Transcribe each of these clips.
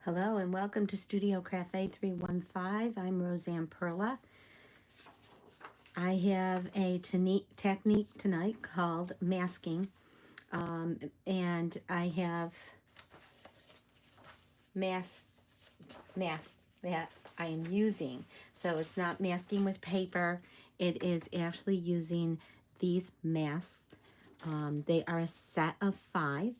Hello and welcome to Studio Cafe 315. I'm Roseanne Perla. I have a technique tonight called masking, and I have masks that I am using. So it's not masking with paper. It is actually using these masks. They are a set of 5.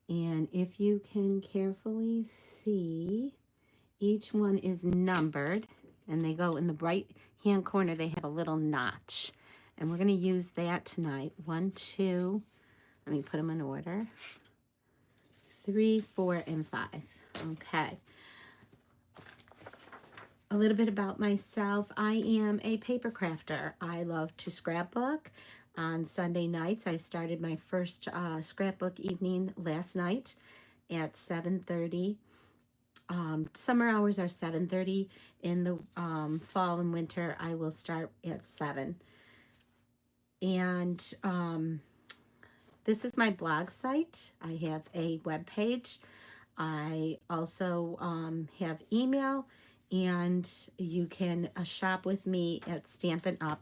And if you can carefully see, each one is numbered, and they go in the right hand corner. They have a little notch, and we're going to use that tonight. 1, 2, let me put them in order. 3, 4, and 5. Okay. A little bit about myself. I am a paper crafter. I love to scrapbook. On Sunday nights, I started my first scrapbook evening last night at 7:30. Summer hours are 7:30. In the fall and winter, I will start at 7. And this is my blog site. I have a web page. I also have email, and you can shop with me at Stampin'UP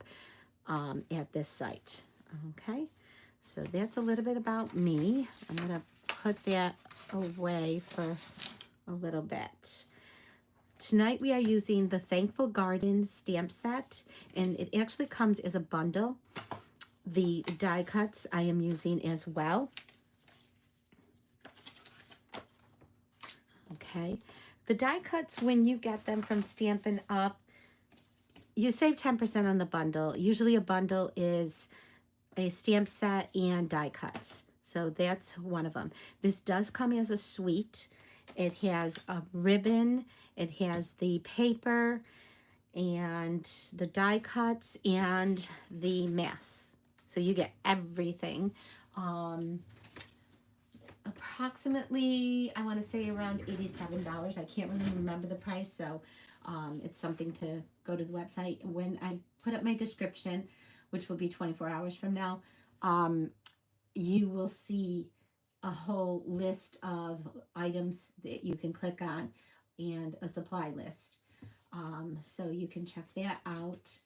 at this site. Okay, so that's a little bit about me. I'm going to put that away for a little bit. Tonight we are using the Thankful Garden stamp set, and it actually comes as a bundle. The die cuts I am using as well. Okay, the die cuts, when you get them from Stampin' Up, you save 10% on the bundle. Usually a bundle is a stamp set and die cuts, so that's one of them. This does come as a suite. It has a ribbon, it has the paper, and the die cuts, and the masks. So you get everything. Approximately, I want to say around $87. I can't really remember the price, so it's something to go to the website. When I put up my description, which will be 24 hours from now, you will see a whole list of items that you can click on and a supply list. So you can check that out.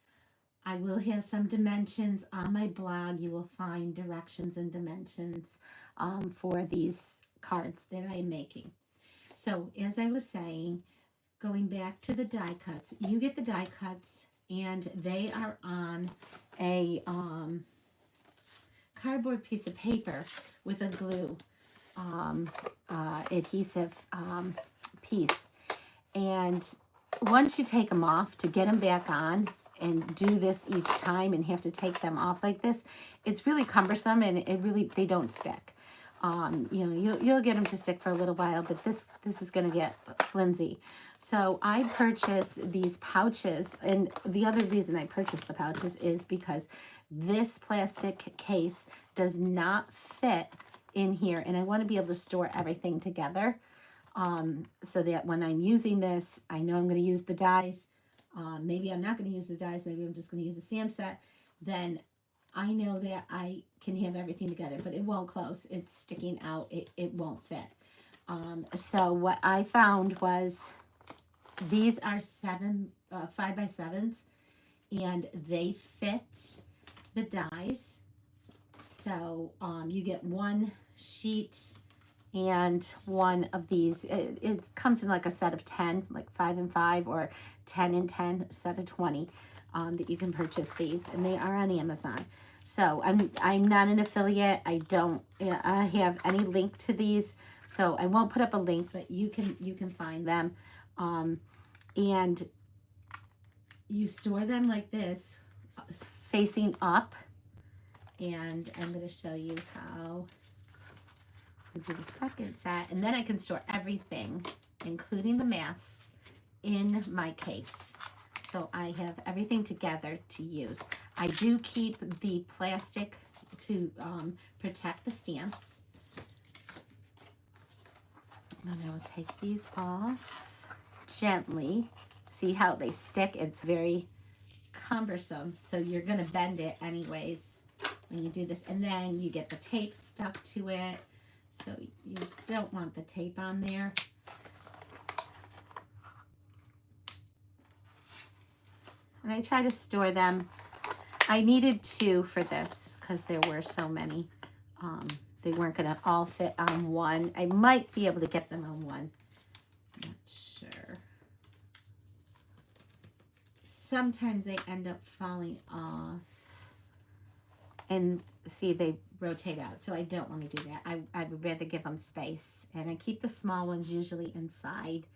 I will have some dimensions on my blog. You will find directions and dimensions for these cards that I'm making. So as I was saying, going back to the die cuts, you get the die cuts, and they are on a cardboard piece of paper with a glue adhesive piece. And once you take them off, to get them back on and do this each time and have to take them off like this, it's really cumbersome, and they don't stick. You'll get them to stick for a little while, but this is going to get flimsy. So I purchased these pouches, and the other reason I purchased the pouches is because this plastic case does not fit in here, and I want to be able to store everything together, so that when I'm using this, I know I'm going to use the dies. Maybe I'm not going to use the dies, maybe I'm just going to use the stamp set. Then I know that I can have everything together, but it won't close. It's sticking out. It won't fit. So what I found was these are 5x7s, and they fit the dies. So you get one sheet and one of these. It comes in like a set of 10, like 5 and 5, or 10 and 10, set of 20 that you can purchase these, and they are on Amazon. So I'm not an affiliate. I don't have any link to these, so I won't put up a link, but you can find them, and you store them like this, facing up. And I'm going to show you how we do the second set, and then I can store everything, including the masks, in my case. So I have everything together to use. I do keep the plastic to protect the stamps. And I will take these off gently. See how they stick? It's very cumbersome, so you're going to bend it anyways when you do this. And then you get the tape stuck to it, so you don't want the tape on there. And I try to store them. I needed 2 for this because there were so many. They weren't going to all fit on one. I might be able to get them on one. Not sure. Sometimes they end up falling off. And see, they rotate out. So I don't want to do that. I would rather give them space. And I keep the small ones usually inside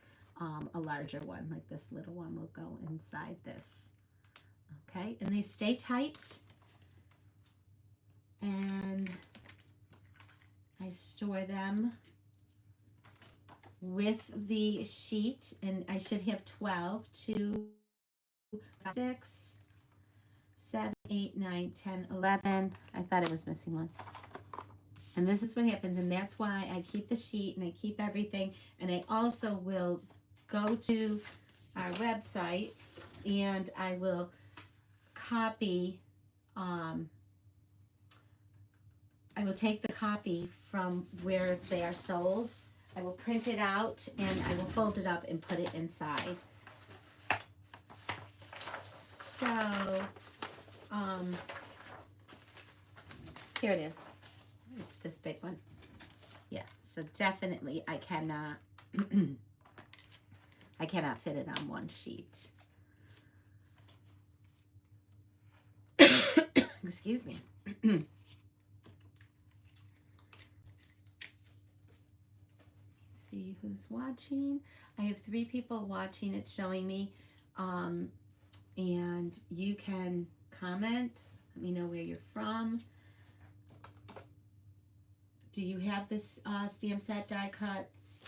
a larger one. Like this little one will go inside this. Okay, and they stay tight. And I store them with the sheet, and I should have 12, 2, 6, 7, 8, 9, 10, 11. I thought it was missing one. And this is what happens, and that's why I keep the sheet and I keep everything. And I also will go to our website and I will copy, I will take the copy from where they are sold. I will print it out and I will fold it up and put it inside. So, here it is. It's this big one. Yeah, so definitely I cannot, I cannot fit it on one sheet. Excuse me. See who's watching. I have 3 people watching. It's showing me. And you can comment. Let me know where you're from. Do you have this stamp set die cuts?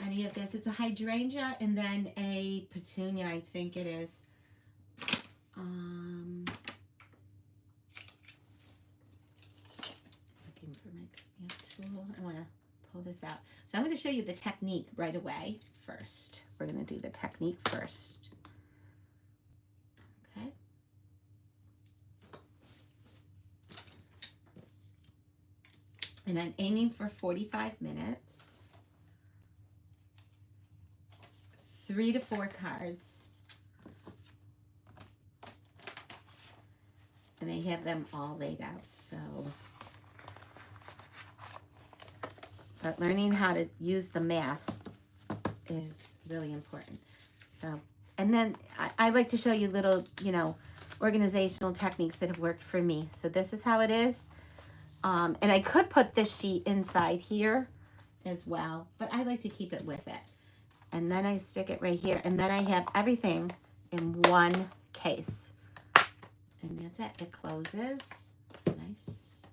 Any of this? It's a hydrangea and then a petunia, I think it is. Looking for my tool. I want to pull this out. So I'm going to show you the technique right away first. We're going to do the technique first. Okay. And I'm aiming for 45 minutes. 3 to 4 cards. And I have them all laid out, so. But learning how to use the mask is really important. So, and then I like to show you little, you know, organizational techniques that have worked for me. So this is how it is. And I could put this sheet inside here as well, but I like to keep it with it. And then I stick it right here. And then I have everything in one case. And that's it. It closes. It's nice.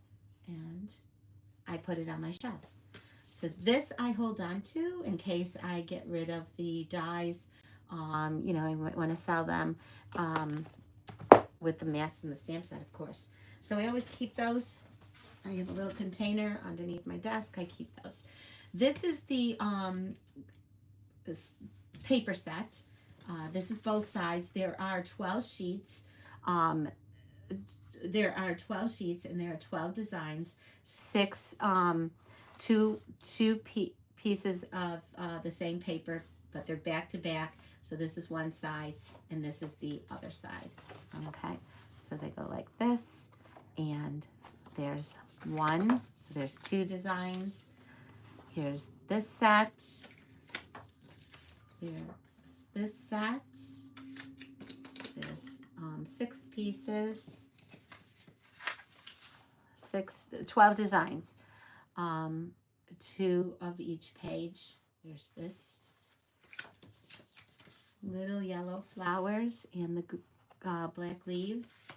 And I put it on my shelf. So this I hold on to in case I get rid of the dies. You know, I might want to sell them with the mask and the stamp set, of course. So I always keep those. I have a little container underneath my desk. I keep those. This is the this paper set. This is both sides. There are 12 sheets. There are 12 sheets and there are 12 designs. 6, two pieces of the same paper, but they're back to back. So this is one side and this is the other side. Okay, so they go like this, and there's one. So there's 2 designs. Here's this set. Here's this set. So there's 6 pieces. 12 designs. 2 of each page. There's this little yellow flowers and the black leaves,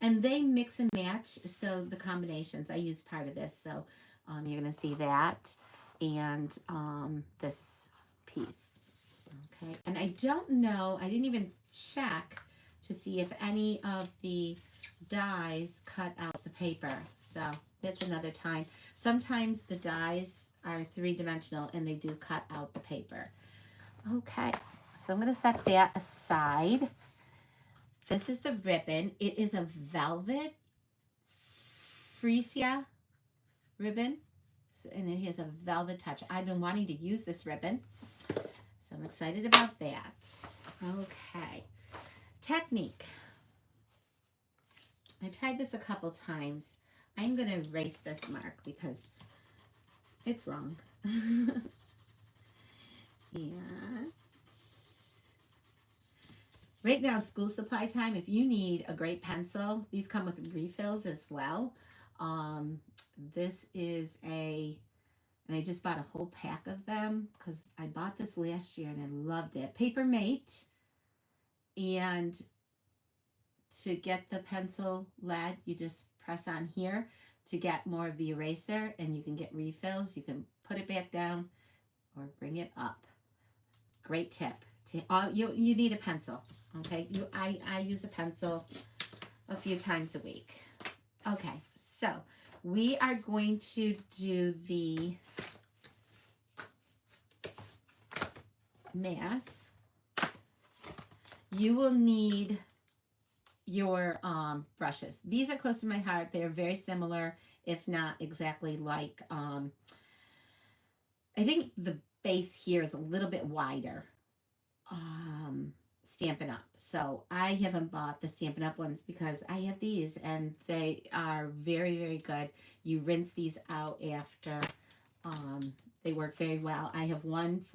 and they mix and match. So the combinations, I use part of this, so you're gonna see that, and this piece. Okay, and I don't know, I didn't even check to see if any of the dies cut out the paper, so that's another time. Sometimes the dies are 3-dimensional and they do cut out the paper. Okay, so I'm going to set that aside. This is the ribbon. It is a velvet freesia ribbon, and it has a velvet touch. I've been wanting to use this ribbon, so I'm excited about that. Okay, Technique. I tried this a couple times. I'm going to erase this mark because it's wrong. And right now, school supply time. If you need a great pencil, these come with refills as well. This is and I just bought a whole pack of them because I bought this last year and I loved it. Paper Mate. And to get the pencil lead, you just press on here to get more of the eraser, and you can get refills. You can put it back down or bring it up. Great tip. You need a pencil, okay? I use a pencil a few times a week. Okay, so we are going to do the mask. You will need your brushes. These are close to my heart. They are very similar, if not exactly like, I think the base here is a little bit wider. Stampin' Up. So I haven't bought the Stampin' Up ones because I have these and they are very, very good. You rinse these out after. They work very well. I have 9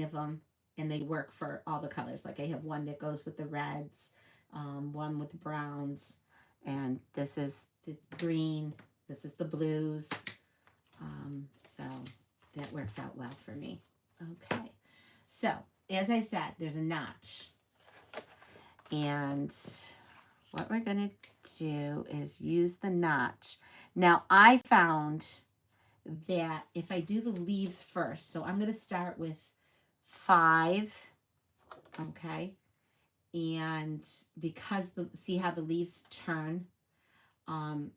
of them. And they work for all the colors. Like I have one that goes with the reds, one with the browns, and this is the green, this is the blues. So that works out well for me. Okay, so as I said, there's a notch. And what we're gonna do is use the notch. Now I found that if I do the leaves first, so I'm gonna start with 5, okay, and because see how the leaves turn, and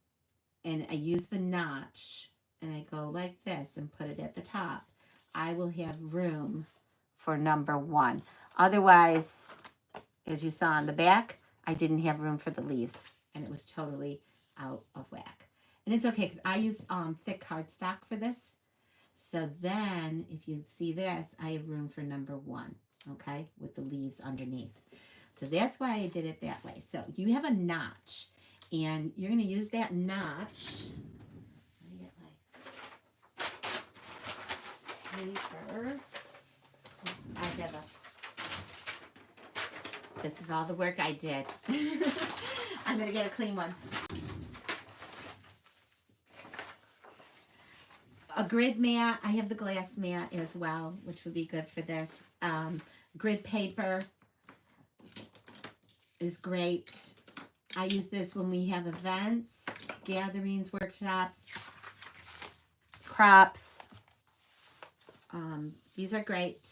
I use the notch and I go like this and put it at the top, I will have room for number 1. Otherwise, as you saw on the back, I didn't have room for the leaves and it was totally out of whack. And it's okay because I use thick cardstock for this. So then, if you see this, I have room for number 1, okay, with the leaves underneath. So that's why I did it that way. So you have a notch, and you're going to use that notch. Let me get my paper. I have this is all the work I did. I'm going to get a clean one. A grid mat. I have the glass mat as well, which would be good for this. Grid paper is great. I use this when we have events, gatherings, workshops, crops. These are great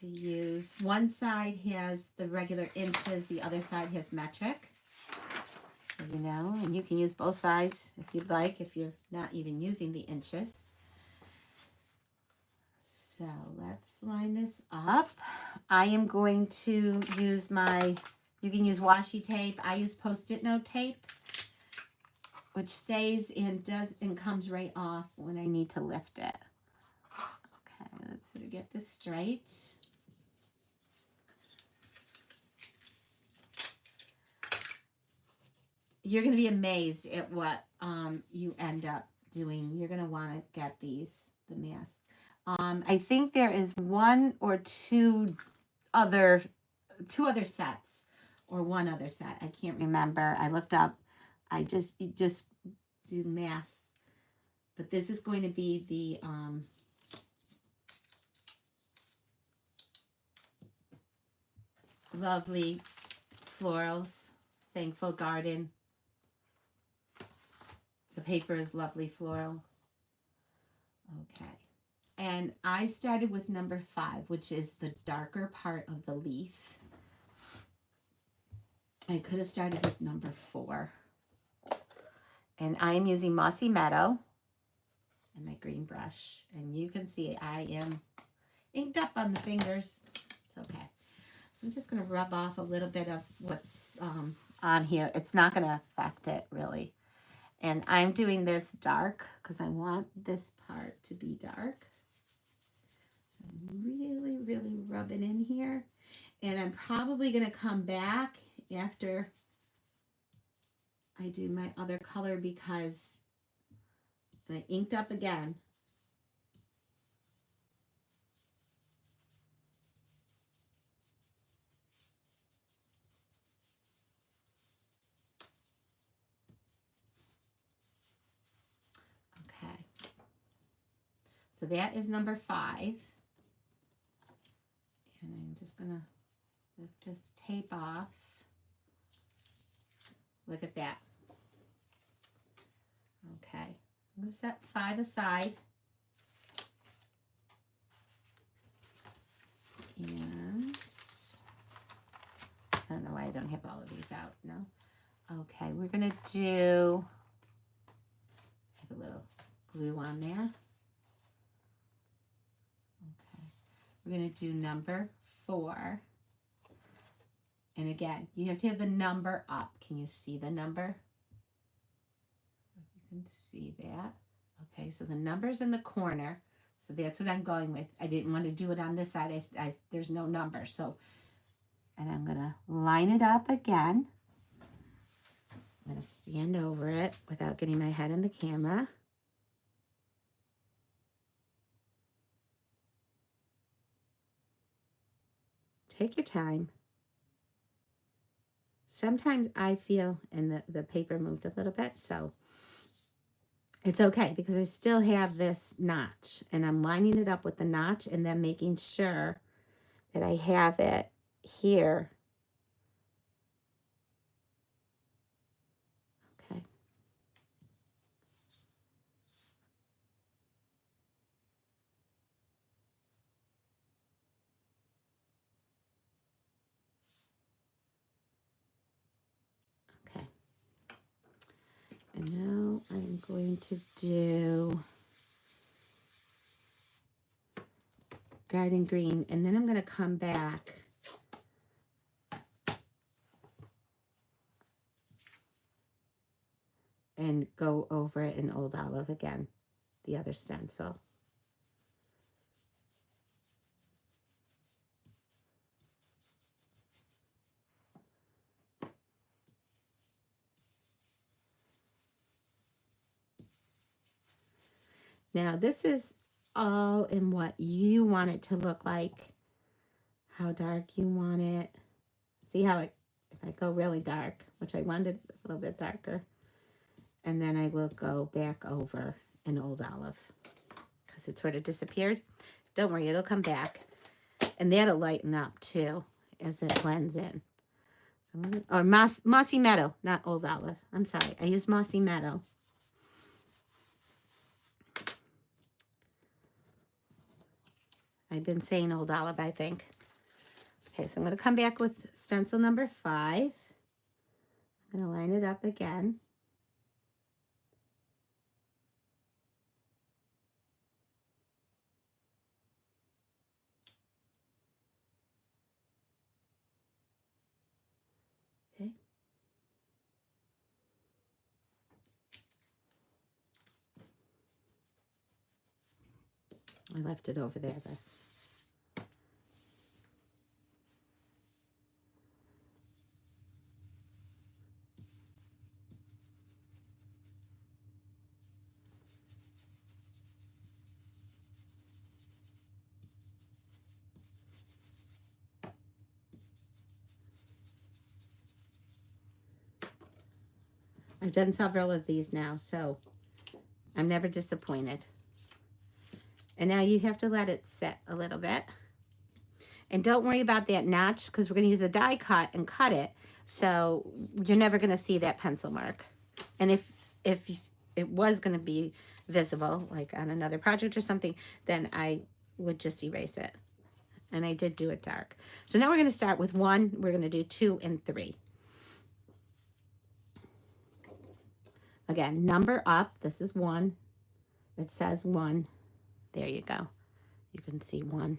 to use. One side has the regular inches, the other side has metric. So you know, and you can use both sides if you'd like, if you're not even using the inches. So let's line this up. I am going to use you can use washi tape. I use Post-it note tape, which stays and comes right off when I need to lift it. Okay, let's sort of get this straight. You're going to be amazed at what you end up doing. You're going to want to get the mask. I think there is 1 or 2 other sets, or 1 other set. I can't remember. I looked up. You just do masks. But this is going to be the lovely florals, Thankful Garden. The paper is lovely floral. Okay. And I started with number 5, which is the darker part of the leaf. I could have started with number 4. And I am using Mossy Meadow and my green brush. And you can see I am inked up on the fingers. It's okay. So I'm just going to rub off a little bit of what's on here. It's not going to affect it really. And I'm doing this dark because I want this part to be dark. So really, really rub it in here. And I'm probably going to come back after I do my other color because I inked up again. Okay. So that is number 5. And I'm just going to lift this tape off. Look at that. Okay. I'm going to set 5 aside. And I don't know why I don't have all of these out. No. Okay, we're going to do, have a little glue on there. Okay, we're going to do number 4. And again, you have to have the number up. Can you see the number? You can see that. Okay, so the number's in the corner. So that's what I'm going with. I didn't want to do it on this side. There's no number. So, and I'm going to line it up again. I'm going to stand over it without getting my head in the camera. Take your time. Sometimes I feel, and the paper moved a little bit, so it's okay because I still have this notch and I'm lining it up with the notch and then making sure that I have it here. Okay. Okay. And now I'm going to do garden green, and then I'm going to come back and go over it in Old Olive again, the other stencil. Now this is all in what you want it to look like, how dark you want it. See how if I go really dark, which I wanted a little bit darker, and then I will go back over an Old Olive because it sort of disappeared. Don't worry, it'll come back. And that'll lighten up too as it blends in. Or Mossy Meadow, not Old Olive. I'm sorry, I used Mossy Meadow. I've been saying Old Olive, I think. Okay, so I'm going to come back with stencil number 5. I'm going to line it up again. Okay. I left it over there, but I've done several of these now, so I'm never disappointed. And now you have to let it set a little bit. And don't worry about that notch because we're going to use a die cut and cut it. So you're never going to see that pencil mark. And if it was going to be visible, like on another project or something, then I would just erase it. And I did do it dark. So now we're going to start with 1. We're going to do 2 and 3. Again, number up. This is 1. It says 1. There you go. You can see 1.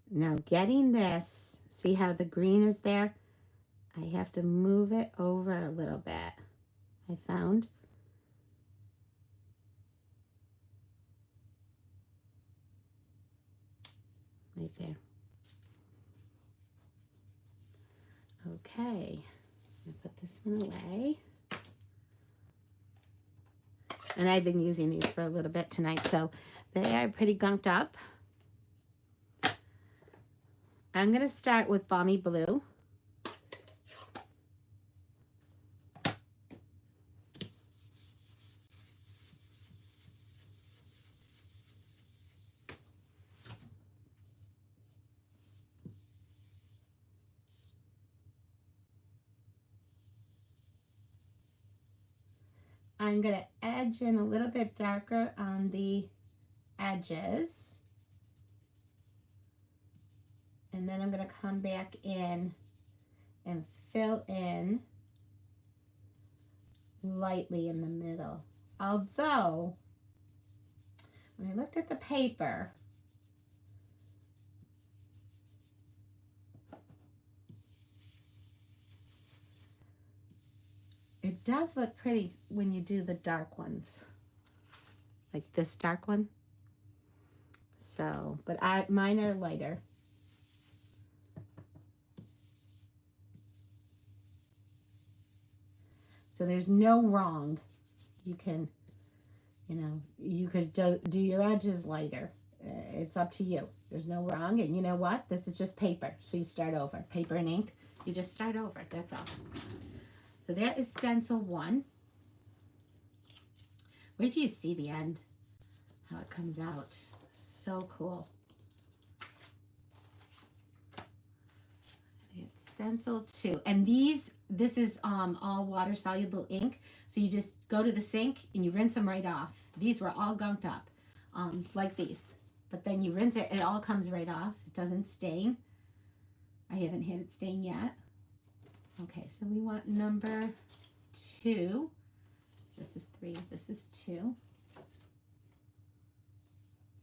Now getting this, see how the green is there? I have to move it over a little bit. I found. right there. Okay, I'll put this one away. And I've been using these for a little bit tonight, so they are pretty gunked up. I'm going to start with Balmy Blue. I'm going to edge in a little bit darker on the edges. And then I'm going to come back in and fill in lightly in the middle. Although, when I looked at the paper, it does look pretty when you do the dark ones, like this dark one. So, but mine are lighter. So there's no wrong. You can, you know, you could do your edges lighter. It's up to you. There's no wrong. And you know what? This is just paper. So you start over. Paper and ink. You just start over. That's all. So that is stencil 1. Wait till you see the end. How it comes out. So cool. It's stencil 2. And this is all water soluble ink. So you just go to the sink and you rinse them right off. These were all gunked up, like these. But then you rinse it, it all comes right off. It doesn't stain. I haven't had it stain yet. Okay, so we want number 2. This is 3, this is 2.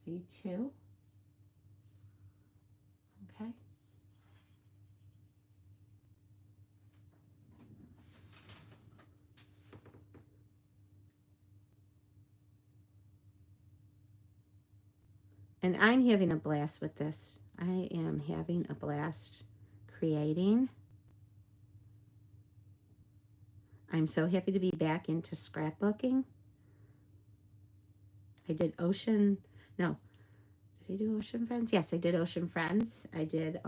See, 2. Okay. And I'm having a blast with this. I am having a blast creating. I'm so happy to be back into scrapbooking. I did Ocean, no, did I do Ocean Friends? Yes, I did Ocean Friends. I did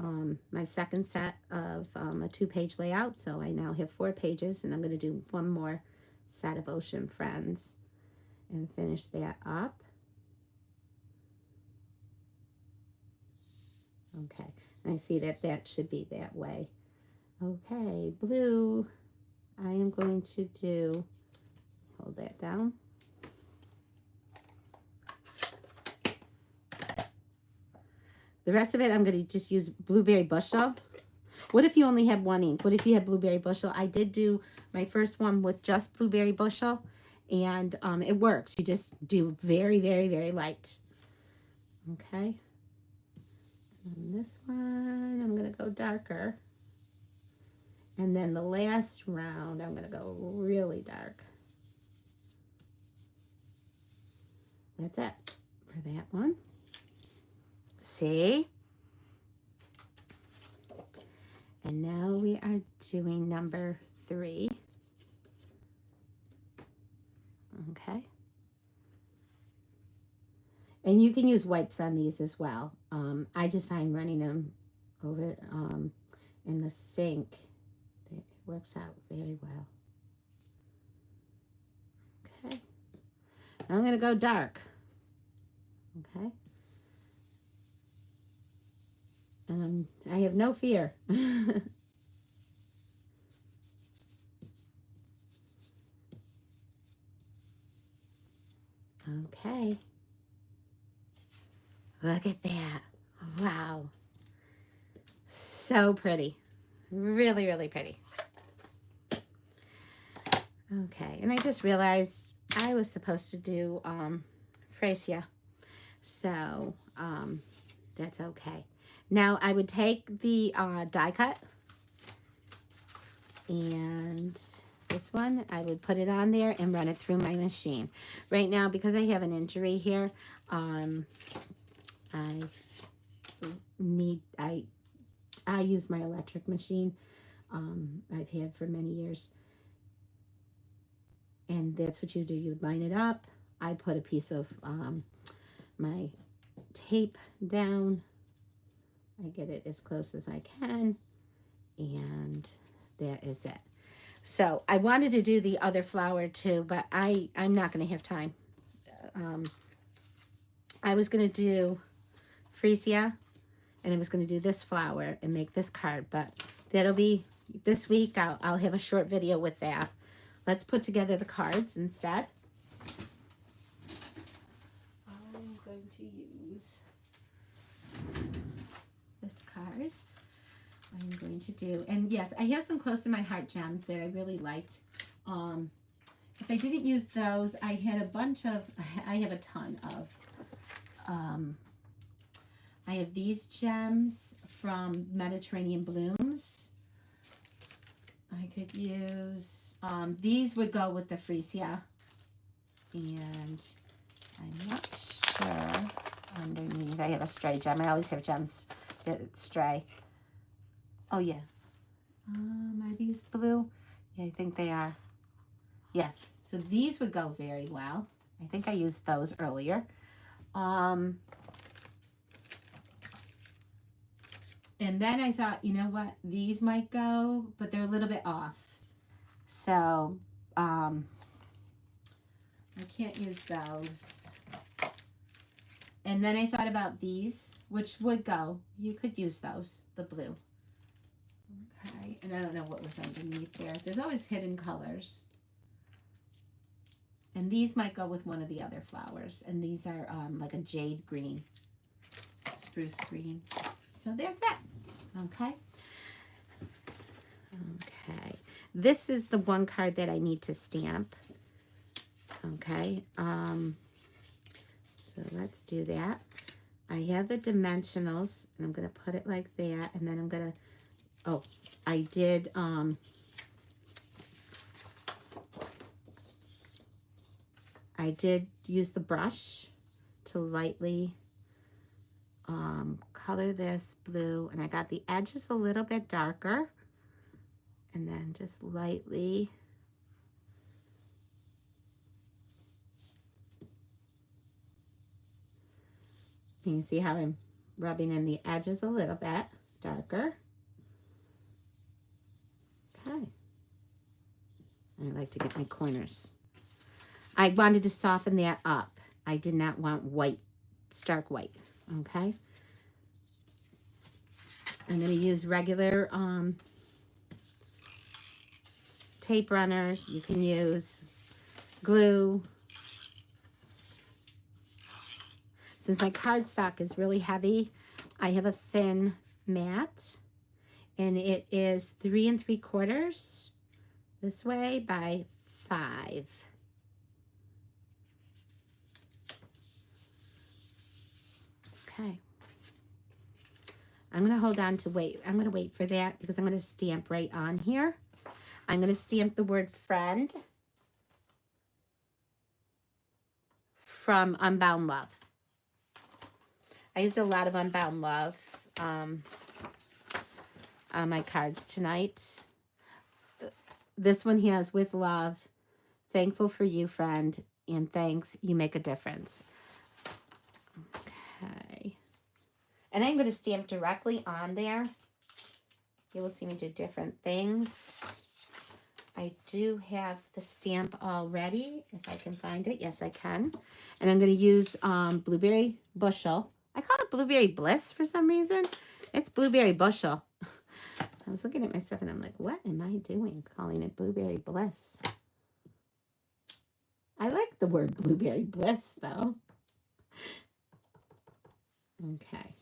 my second set of a 2-page layout, so I now have 4 pages, and I'm going to do one more set of Ocean Friends and finish that up. Okay, and I see that that should be that way. Okay, blue, I am going to do, hold that down. The rest of it, I'm going to just use Blueberry Bushel. What if you only have 1 ink? What if you have Blueberry Bushel? I did do my first one with just Blueberry Bushel, and it works. You just do very, very, very light. Okay. And this one, I'm going to go darker. And then the last round, I'm going to go really dark. That's it for that one. See? And now we are doing number 3. Okay. And you can use wipes on these as well. I just find running them over in the sink, it works out very well. Okay. Now I'm going to go dark. Okay. I have no fear. Okay. Look at that. Wow. So pretty. Really, really pretty. Okay, and I just realized I was supposed to do Frasia. So that's okay. Now I would take the die cut, and this one, I would put it on there and run it through my machine. Right now, because I have an injury here, I need, I use my electric machine. I've had for many years. And that's what you do. You line it up. I put a piece of my tape down. I get it as close as I can. And that is it. So I wanted to do the other flower too, but I'm not going to have time. I was going to do freesia, and I was going to do this flower and make this card, but that'll be this week. I'll have a short video with that. Let's put together the cards instead. I'm going to use this card. I'm going to do, and yes, I have some close to my heart gems that I really liked. If I didn't use those, I had a bunch of, I have a ton of, I have these gems from Mediterranean Blooms. I could use, these would go with the freesia. And I'm not sure underneath, I have a stray gem. I always have gems that stray. Oh yeah. Are these blue? Yeah, I think they are. Yes. So these would go very well. I think I used those earlier. And then I thought, you know what? These might go, but they're a little bit off. So, I can't use those. And then I thought about these, which would go. You could use those, the blue. Okay, and I don't know what was underneath there. There's always hidden colors. And these might go with one of the other flowers. And these are like a jade green, spruce green. So that's it. Okay. Okay. This is the one card that I need to stamp. Okay. So let's do that. I have the dimensionals, and I'm going to put it like that, and then I'm going to, oh, I did, use the brush to lightly color this blue, and I got the edges a little bit darker, and then just lightly you can see how I'm rubbing in the edges a little bit darker. Okay. I like to get my corners. I wanted to soften that up. I did not want white, stark white. Okay. I'm going to use regular tape runner. You can use glue. Since my cardstock is really heavy, I have a thin mat, and it is 3 3/4 this way by 5. Okay. I'm going to hold on to wait. I'm going to wait for that because I'm going to stamp right on here. I'm going to stamp the word friend from Unbound Love. I used a lot of Unbound Love on my cards tonight. This one has with love, thankful for you, friend, and thanks, you make a difference. Okay. And I'm going to stamp directly on there. You will see me do different things. I do have the stamp already, if I can find it. Yes, I can. And I'm going to use Blueberry Bushel. I call it Blueberry Bliss for some reason. It's Blueberry Bushel. I was looking at my stuff and I'm like, what am I doing calling it Blueberry Bliss? I like the word Blueberry Bliss, though. Okay.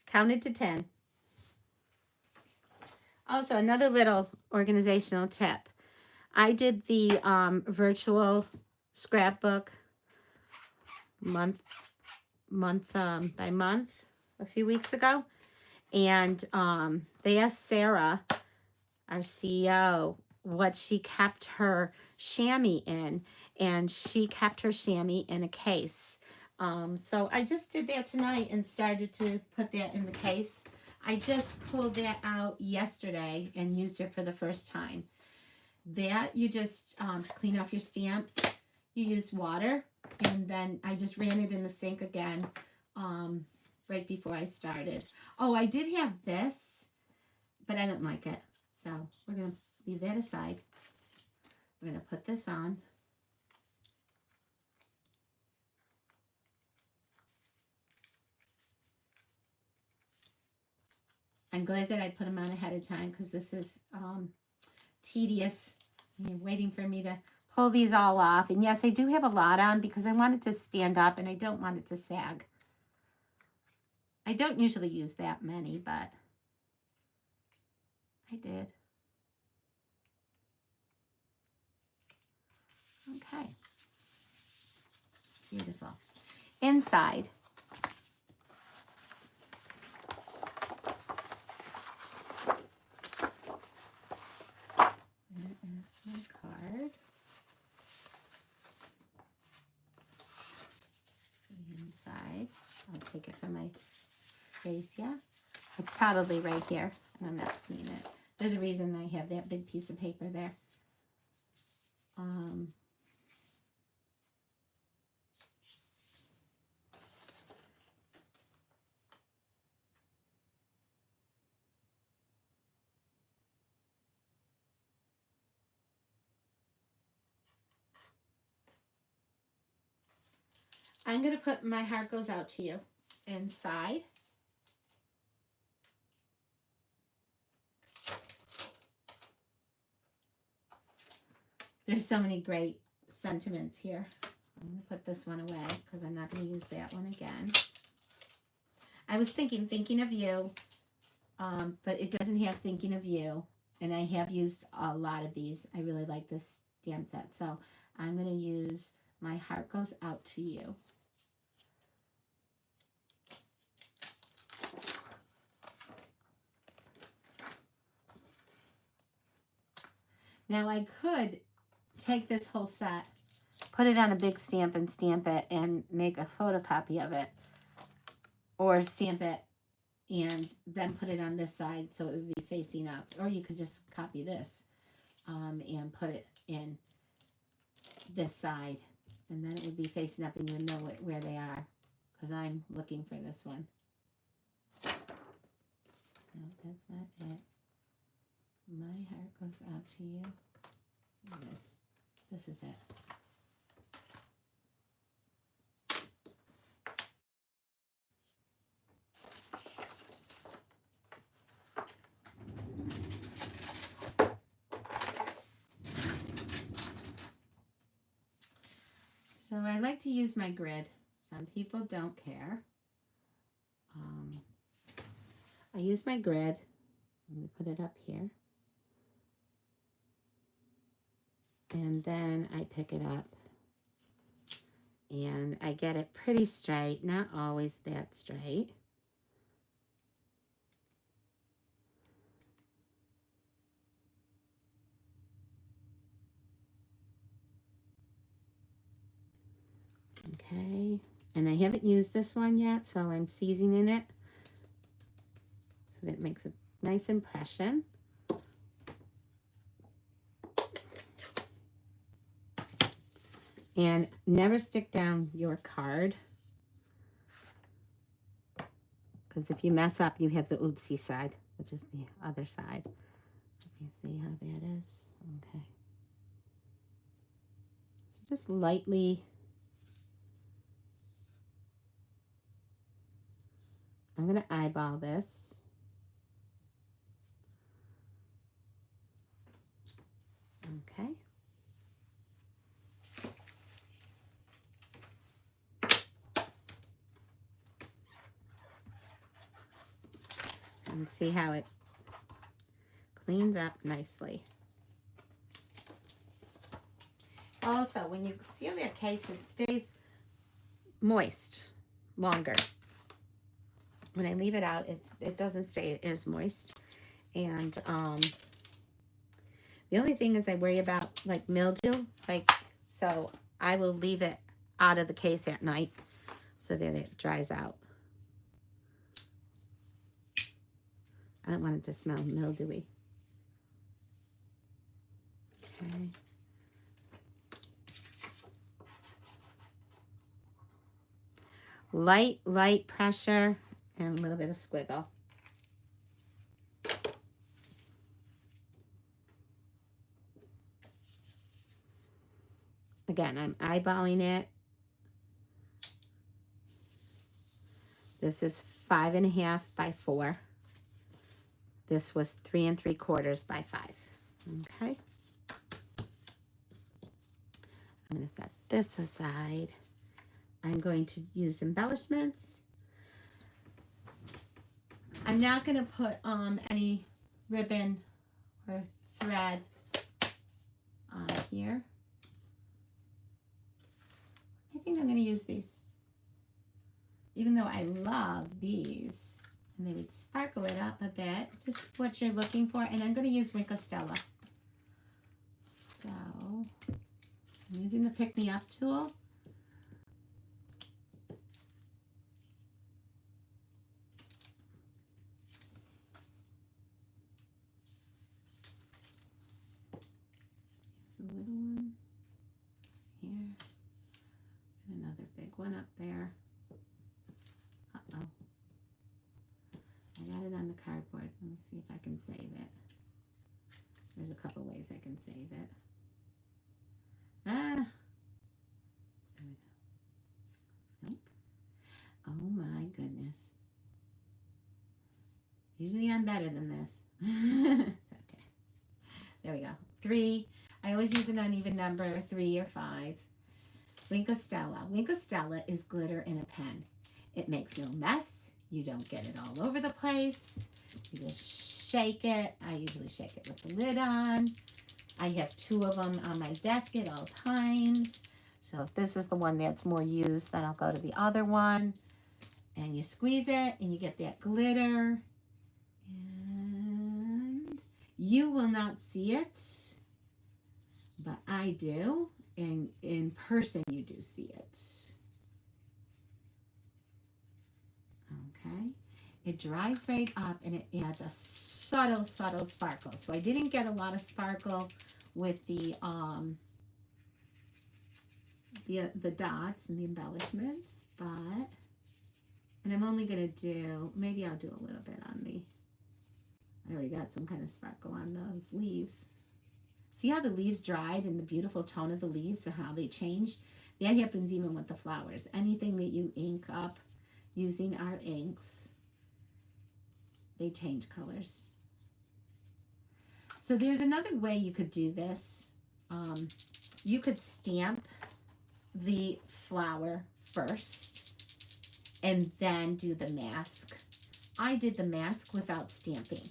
Counted to 10. Also, another little organizational tip. I did the virtual scrapbook month by month a few weeks ago. And they asked Sarah our CEO, what she kept her chamois in, and she kept her chamois in a case. So I just did that tonight and started to put that in the case. I just pulled that out yesterday and used it for the first time. That you just, to clean off your stamps, you use water, and then I just ran it in the sink again right before I started. Oh, I did have this, but I don't like it. So we're going to leave that aside. We're going to put this on. I'm glad that I put them on ahead of time because this is tedious. You're waiting for me to pull these all off. And yes, I do have a lot on because I want it to stand up and I don't want it to sag. I don't usually use that many, but I did. Okay. Beautiful. Inside. There is my card. The inside. I'll take it from my face, yeah? It's probably right here, and I'm not seeing it. There's a reason I have that big piece of paper there. I'm going to put My Heart Goes Out to You inside. There's so many great sentiments here. I'm going to put this one away because I'm not going to use that one again. I was thinking of you, but it doesn't have thinking of you. And I have used a lot of these. I really like this stamp set. So I'm going to use My Heart Goes Out to You. Now I could take this whole set, put it on a big stamp and stamp it and make a photocopy of it, or stamp it and then put it on this side so it would be facing up, or you could just copy this and put it in this side, and then it would be facing up and you would know where they are, because I'm looking for this one. No, that's not it. My Heart Goes Out to You. This is it. So I like to use my grid. Some people don't care. I use my grid. Let me put it up here. And then I pick it up. And I get it pretty straight. Not always that straight. Okay. And I haven't used this one yet, so I'm seasoning it so that it makes a nice impression. And never stick down your card, because if you mess up, you have the oopsie side, which is the other side. Let me see how that is. Okay. So just lightly, I'm going to eyeball this. Okay. And see how it cleans up nicely. Also, when you seal that case, it stays moist longer. When I leave it out, it doesn't stay as moist. And The only thing is I worry about like mildew, so I will leave it out of the case at night so that it dries out. I don't want it to smell mildewy. Okay. Light pressure and a little bit of squiggle. Again, I'm eyeballing it. This is 5.5 by 4. This was 3 3/4 by 5. Okay. I'm going to set this aside. I'm going to use embellishments. I'm not going to put any ribbon or thread on here. I think I'm going to use these. Even though I love these, and they would sparkle it up a bit, just what you're looking for. And I'm going to use Wink of Stella. So I'm using the Pick Me Up tool. Here's a little one here, and another big one up there. Uh-oh. I got it on the cardboard. Let me see if I can save it. There's a couple ways I can save it. Ah! There we go. Nope. Oh my goodness. Usually I'm better than this. It's okay. There we go. 3. I always use an uneven number, 3 or 5. Wink of Stella. Wink of Stella is glitter in a pen. It makes no mess. You don't get it all over the place. You just shake it. I usually shake it with the lid on. I have 2 of them on my desk at all times. So if this is the one that's more used, then I'll go to the other one. And you squeeze it and you get that glitter. And you will not see it, but I do. And in person, you do see it. Okay. It dries right up and it adds a subtle sparkle. So I didn't get a lot of sparkle with the dots and the embellishments, but, and I'm only going to do, maybe I'll do a little bit on the, I already got some kind of sparkle on those leaves. See how the leaves dried and the beautiful tone of the leaves and how they changed? That happens even with the flowers. Anything that you ink up using our inks, they change colors. So there's another way you could do this. You could stamp the flower first and then do the mask. I did the mask without stamping.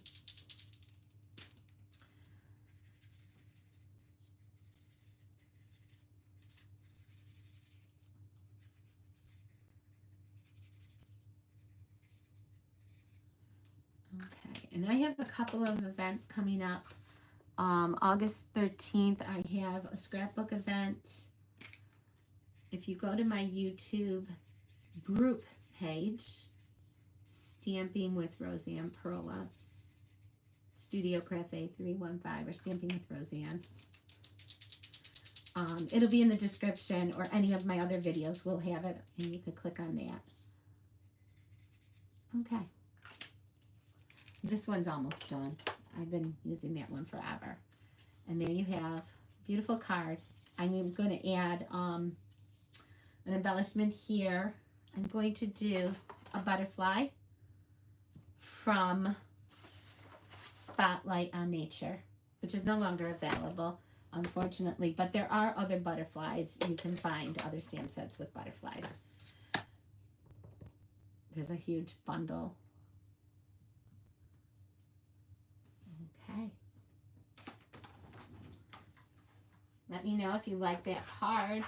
Okay, and I have a couple of events coming up. August 13th, I have a scrapbook event. If you go to my YouTube group page, Stamping with Roseanne Perla, Studio Craft A315, or Stamping with Roseanne. It'll be in the description, or any of my other videos will have it, and you could click on that. Okay. This one's almost done. I've been using that one forever. And there you have a beautiful card. I'm going to add an embellishment here. I'm going to do a butterfly from Spotlight on Nature, which is no longer available, unfortunately. But there are other butterflies. You can find other stamp sets with butterflies. There's a huge bundle. Okay. Let me know if you like that card.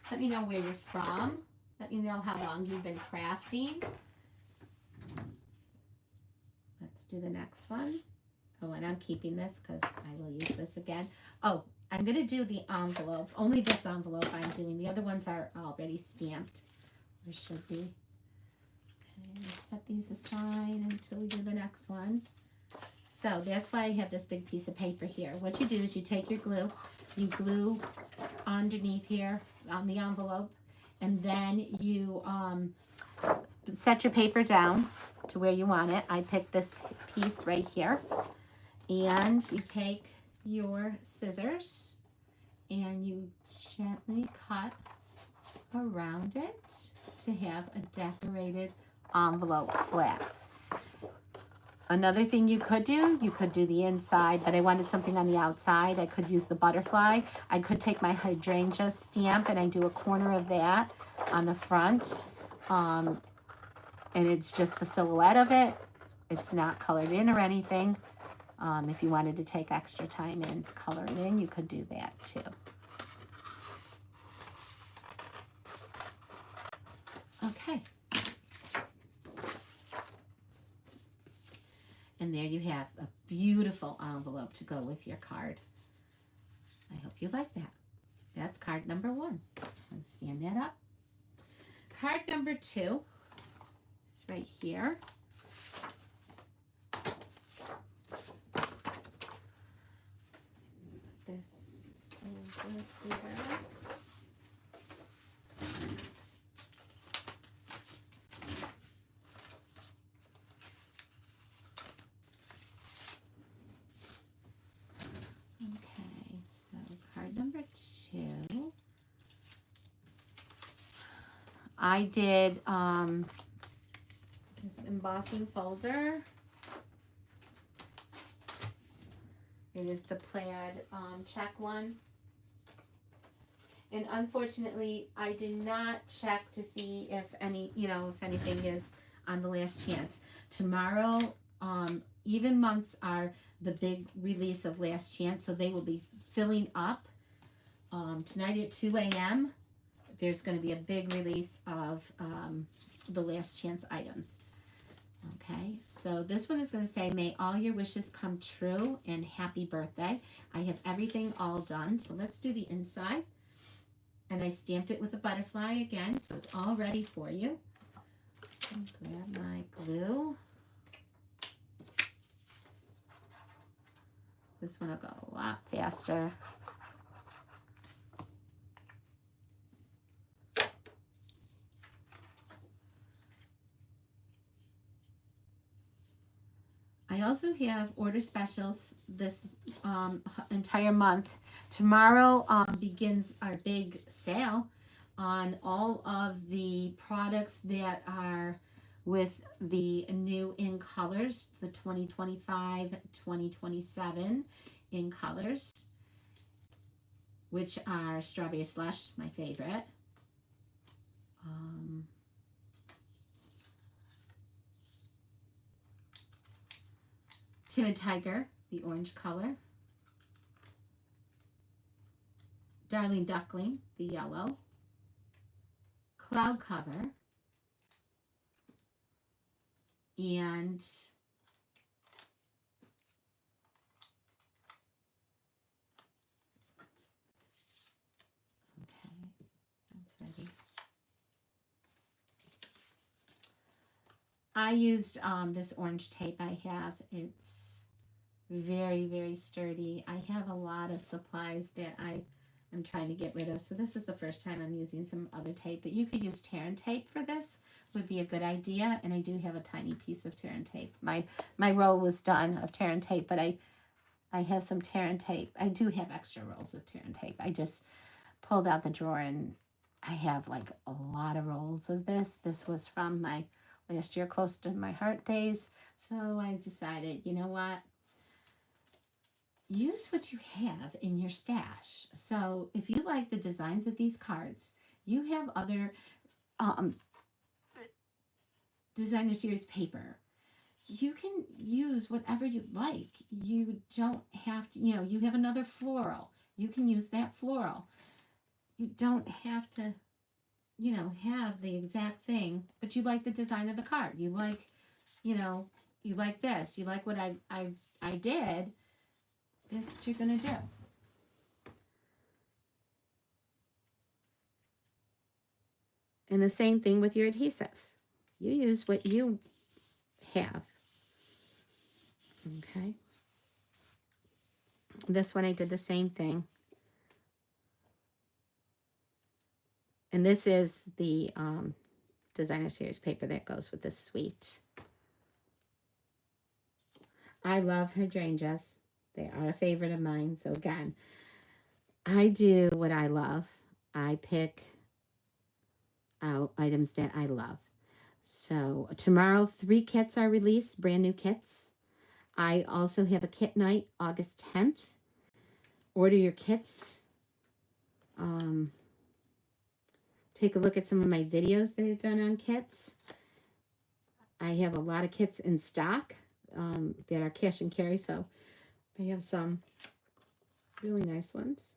Let me know where you're from. Let me know how long you've been crafting. Let's do the next one. Oh, and I'm keeping this because I will use this again. Oh, I'm going to do the envelope. Only this envelope I'm doing. The other ones are already stamped. There should be. Okay, set these aside until we do the next one. So that's why I have this big piece of paper here. What you do is you take your glue, you glue underneath here on the envelope, and then you set your paper down to where you want it. I picked this piece right here. And you take your scissors and you gently cut around it to have a decorated envelope flap. Another thing you could do the inside, but I wanted something on the outside. I could use the butterfly. I could take my hydrangea stamp and I do a corner of that on the front. And it's just the silhouette of it. It's not colored in or anything. If you wanted to take extra time and color it in, you could do that too. Okay. And there you have a beautiful envelope to go with your card. I hope you like that. That's card number 1. Let's stand that up. Card number 2 is right here. This over here. Okay, so card number 2. I did this embossing folder. It is the plaid check one. And unfortunately, I did not check to see if any, if anything is on the last chance. Tomorrow, even months are the big release of last chance, so they will be filling up. Tonight at 2 a.m., there's going to be a big release of the last chance items. Okay, so this one is going to say, may all your wishes come true and happy birthday. I have everything all done, so let's do the inside. And I stamped it with a butterfly again, so it's all ready for you. Grab my glue. This one will go a lot faster. I also have order specials this entire month. Tomorrow begins our big sale on all of the products that are with the new in colors, the 2025-2027 in colors, which are Strawberry Slush, my favorite. Timid Tiger, the orange color. Darling Duckling, the yellow. Cloud Cover. And okay, that's ready. I used this orange tape I have. It's very, very sturdy. I have a lot of supplies that I'm trying to get rid of. So this is the first time I'm using some other tape, but you could use tear and tape for this, would be a good idea. And I do have a tiny piece of tear and tape. My roll was done of tear and tape, but I have some tear and tape. I do have extra rolls of tear and tape. I just pulled out the drawer and I have like a lot of rolls of this. This was from my last year close to my heart days. So I decided, you know what? Use what you have in your stash. So if you like the designs of these cards, you have other designer series paper. You can use whatever you like. You don't have to, you have another floral. You can use that floral. You don't have to, have the exact thing, but you like the design of the card. You like, you like this, you like what I did, that's what you're going to do. And the same thing with your adhesives. You use what you have. Okay. This one I did the same thing. And this is the designer series paper that goes with this suite. I love hydrangeas. They are a favorite of mine. So again, I do what I love. I pick out items that I love. So tomorrow, 3 kits are released, brand new kits. I also have a kit night August 10th. Order your kits. Take a look at some of my videos that I've done on kits. I have a lot of kits in stock that are cash and carry, so I have some really nice ones.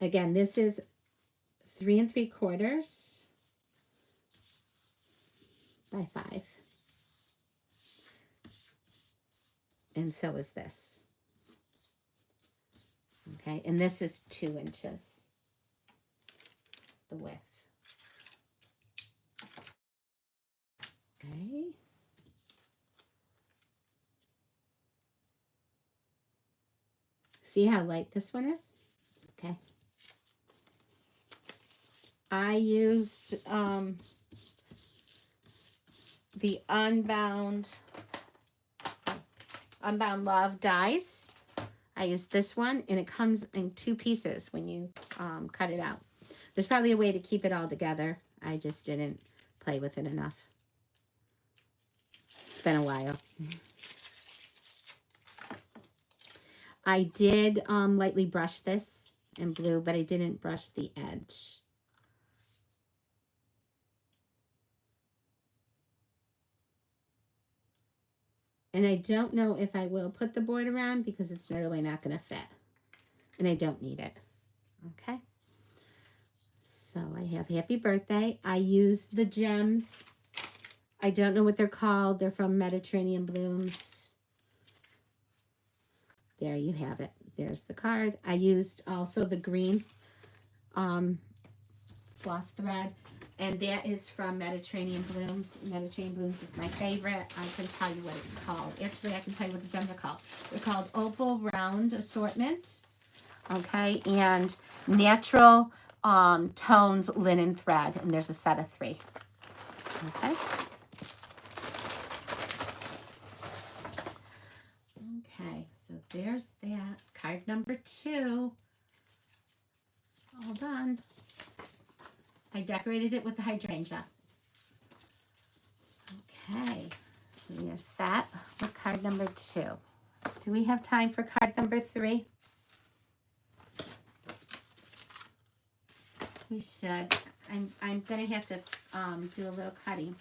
Again, this is 3 3/4 by 5. And so is this. Okay, and this is 2 inches, the width. Okay. See how light this one is? Okay. I used the Unbound Love dies. I used this one, and it comes in 2 pieces when you cut it out. There's probably a way to keep it all together. I just didn't play with it enough. It's been a while. I did lightly brush this in blue, but I didn't brush the edge. And I don't know if I will put the border on because it's really not going to fit. And I don't need it. Okay. So I have Happy Birthday. I use the gems. I don't know what they're called. They're from Mediterranean Blooms. There you have it. There's the card. I used also the green floss thread. And that is from Mediterranean Blooms. Mediterranean Blooms is my favorite. I can tell you what it's called. Actually, I can tell you what the gems are called. They're called Opal Round Assortment. Okay, and Natural Tones Linen Thread. And there's a set of 3. Okay. Okay, so there's that. Card number 2. All done. I decorated it with the hydrangea. Okay, so we are set with card number 2. Do we have time for card number 3? We should. I'm going to have to do a little cutting.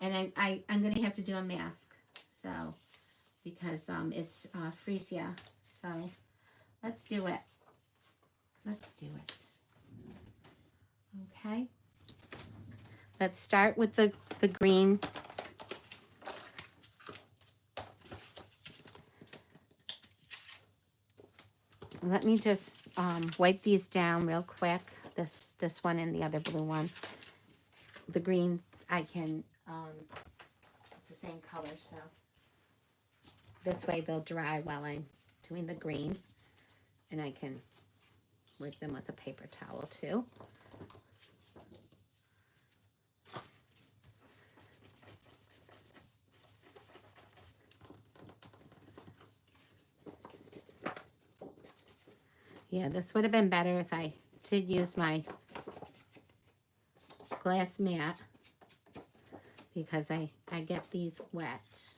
And I'm going to have to do a mask. So, because it's freesia. So, let's do it. Let's do it. Okay. Let's start with the green. Let me just wipe these down real quick. This one and the other blue one. The green, I can, it's the same color, so this way they'll dry while I'm doing the green. And I can wipe them with a paper towel too. Yeah, this would have been better if I did use my glass mat because I get these wet.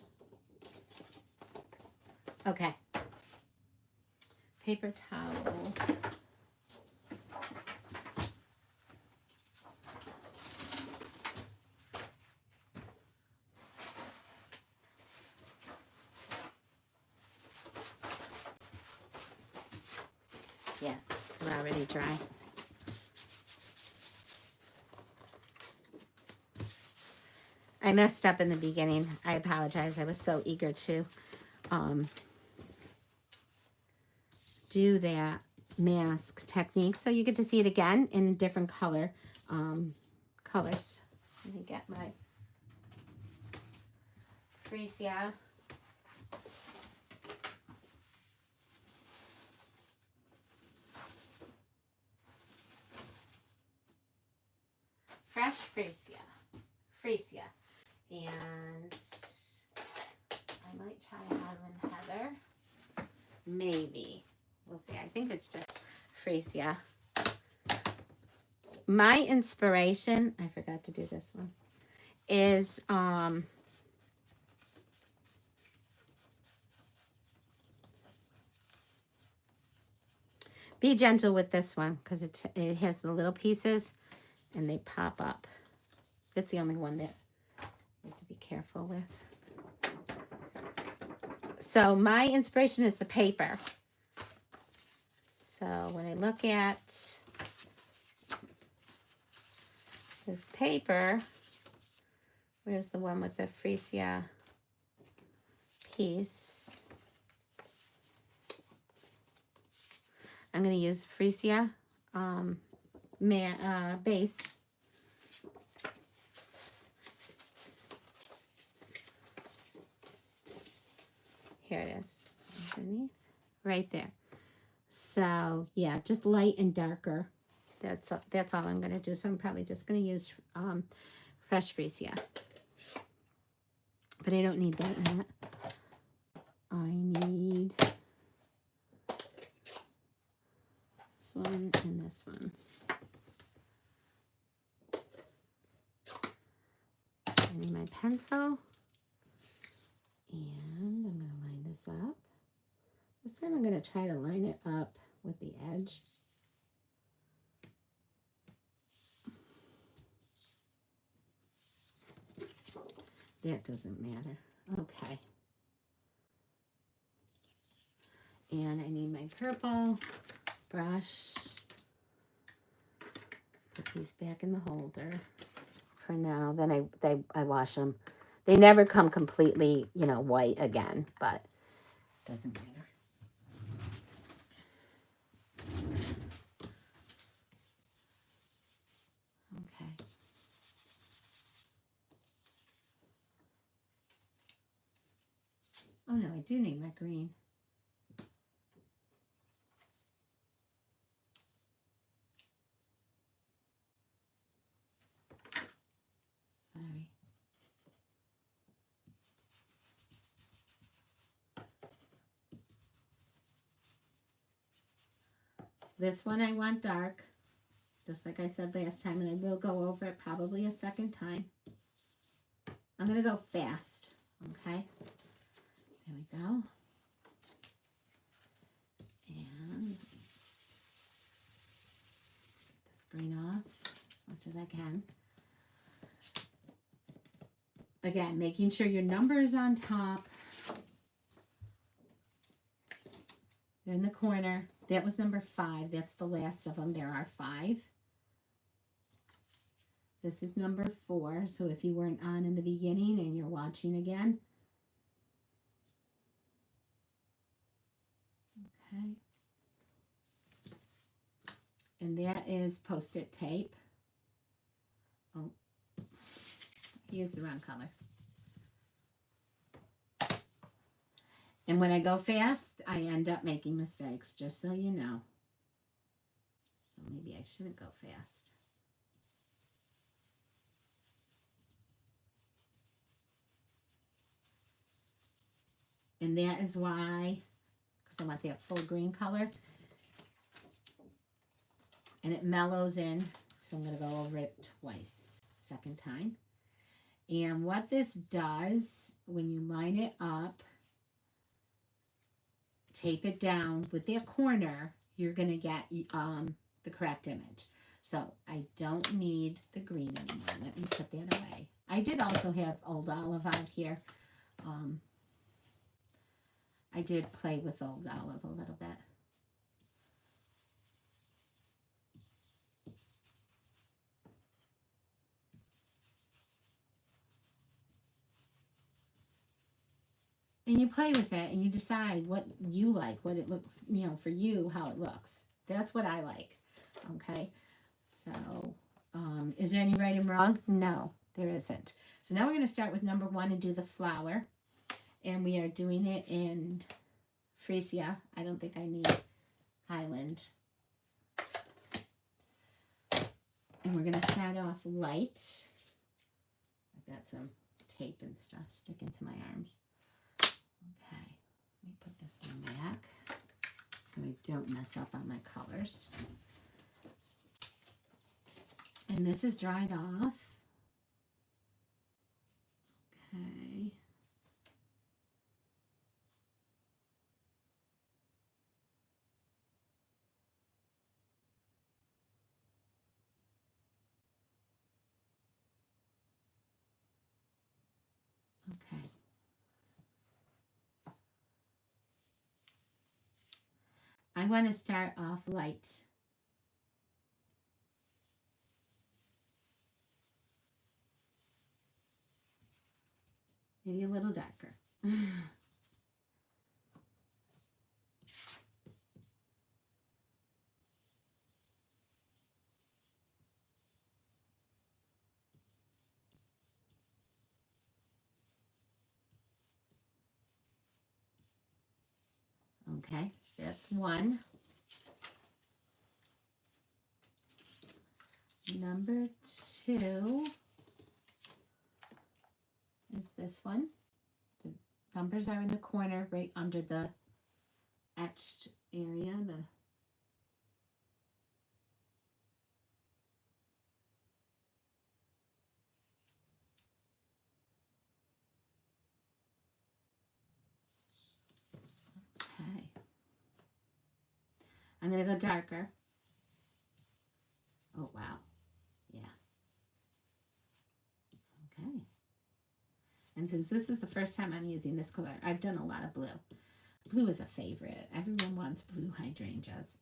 Okay. Paper towel. Yeah, they're already dry. I messed up in the beginning. I apologize. I was so eager to do that mask technique. So you get to see it again in different colors. Let me get my freesia. Fresh freesia. And I might try Highland Heather. Maybe. We'll see. I think it's just freesia. My inspiration, I forgot to do this one, is be gentle with this one because it has the little pieces and they pop up. That's the only one that you have to be careful with. So my inspiration is the paper. So when I look at this paper, where's the one with the freesia piece? I'm going to use freesia base. Here it is, underneath, right there. So yeah, just light and darker. That's all I'm going to do. So I'm probably just going to use fresh freesia. But I don't need that in it. I need this one and this one. I need my pencil. And I'm going to line this up. This time I'm going to try to line it up with the edge. That doesn't matter. Okay. And I need my purple brush. Put these back in the holder for now. Then I wash them. They never come completely, you know, white again, but it doesn't matter. Okay. Oh no, I do need my green. Sorry. This one I want dark, just like I said last time, and I will go over it probably a second time. I'm going to go fast, okay? There we go. And get this green off as much as I can. Again, making sure your number is on top. They're in the corner. That was number 5. That's the last of them. There are 5. This is number 4. So if you weren't on in the beginning and you're watching again. Okay. And that is Post-it tape. Oh, I used the wrong color. And when I go fast, I end up making mistakes, just so you know. So maybe I shouldn't go fast. And that is why, because I want that full green color. And it mellows in, so I'm going to go over it twice, second time. And what this does, when you line it up, tape it down with that corner, you're going to get the correct image. So I don't need the green anymore. Let me put that away. I did also have Old Olive out here. I did play with Old Olive a little bit. And you play with it and you decide what you like, what it looks, you know, for you, how it looks. That's what I like. Okay. So, is there any right and wrong? No, there isn't. So now we're going to start with number 1 and do the flower. And we are doing it in Freesia. I don't think I need Highland. And we're going to start off light. I've got some tape and stuff sticking to my arms. Okay, let me put this one back so I don't mess up on my colors. And this is dried off. Okay. Okay. I want to start off light. Maybe a little darker. Okay, that's one. Number 2 is this one. The numbers are in the corner right under the etched area. Okay. I'm going to go darker. Oh, wow. Yeah. Okay. And since this is the first time I'm using this color, I've done a lot of blue. Blue is a favorite. Everyone wants blue hydrangeas.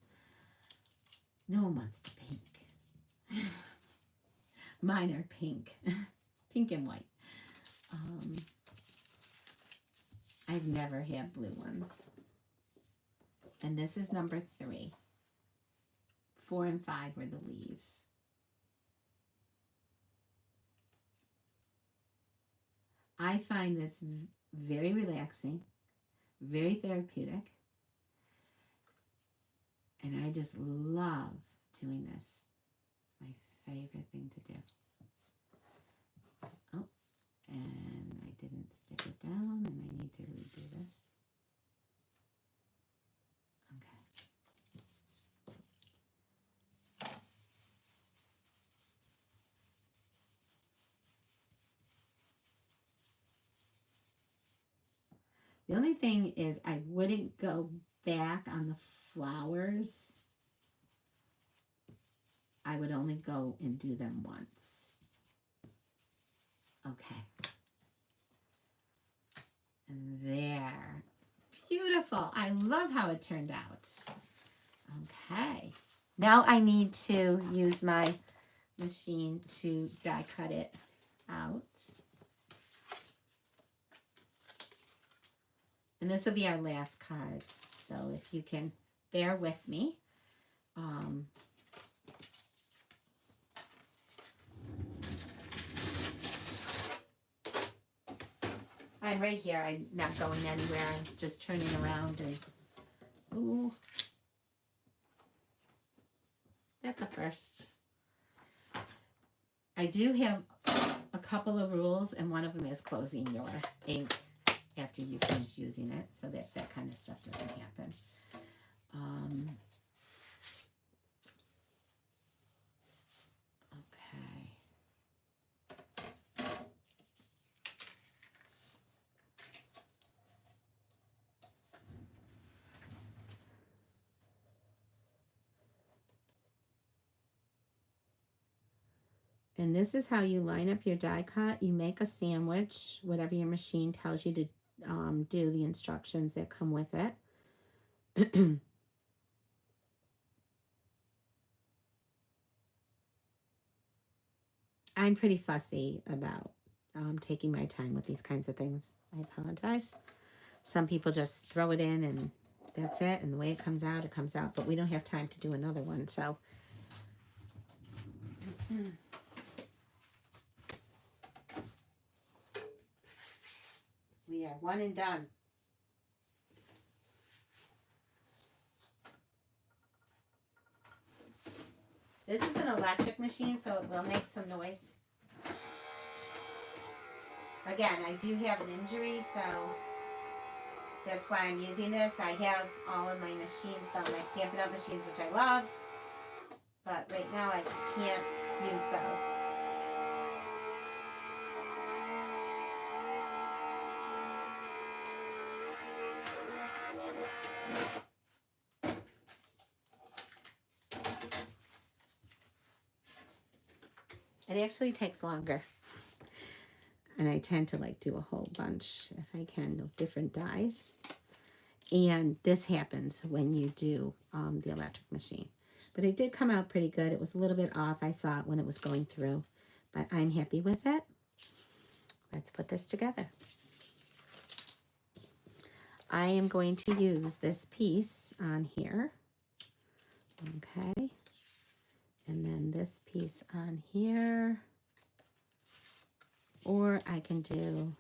No one wants the pink. Mine are pink. Pink and white. I've never had blue ones. And this is number 3. 4 and 5 were the leaves. I find this very relaxing, very therapeutic, and I just love doing this. It's my favorite thing to do. Oh, and I didn't stick it down, and I need to redo this. Okay. The only thing is I wouldn't go back on the flowers. I would only go and do them once. Okay. And there. Beautiful. I love how it turned out. Okay. Now I need to use my machine to die cut it out. And this will be our last card. So if you can bear with me. I'm right here. I'm not going anywhere. I'm just turning around and, ooh. That's a first. I do have a couple of rules, and one of them is closing your ink after you finish using it, so that that kind of stuff doesn't happen. Okay. And this is how you line up your die cut. You make a sandwich, whatever your machine tells you to do, the instructions that come with it. I'm pretty fussy about taking my time with these kinds of things. I apologize. Some people just throw it in and that's it. And the way it comes out, it comes out. But we don't have time to do another one. So we are one and done. This is an electric machine, so it will make some noise. Again, I do have an injury, so that's why I'm using this. I have all of my machines, though, my Stampin' Up machines, which I loved. But right now, I can't use those. It actually takes longer. And I tend to like do a whole bunch, if I can, of different dies. And this happens when you do the electric machine. But it did come out pretty good. It was a little bit off. I saw it when it was going through. But I'm happy with it. Let's put this together. I am going to use this piece on here. Okay. And then this piece on here. Or I can do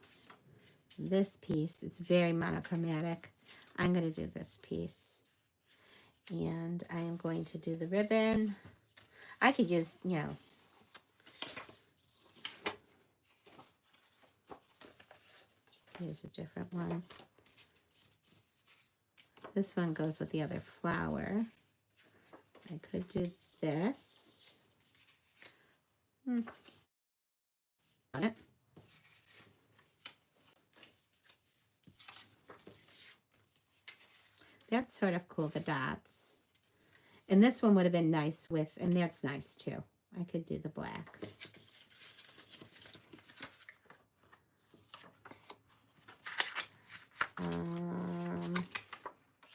this piece. It's very monochromatic. I'm going to do this piece. And I am going to do the ribbon. I could use, you know, here's a different one. This one goes with the other flower. I could do this. On it. That's sort of cool, the dots. And this one would have been nice with, and that's nice too. I could do the blacks. I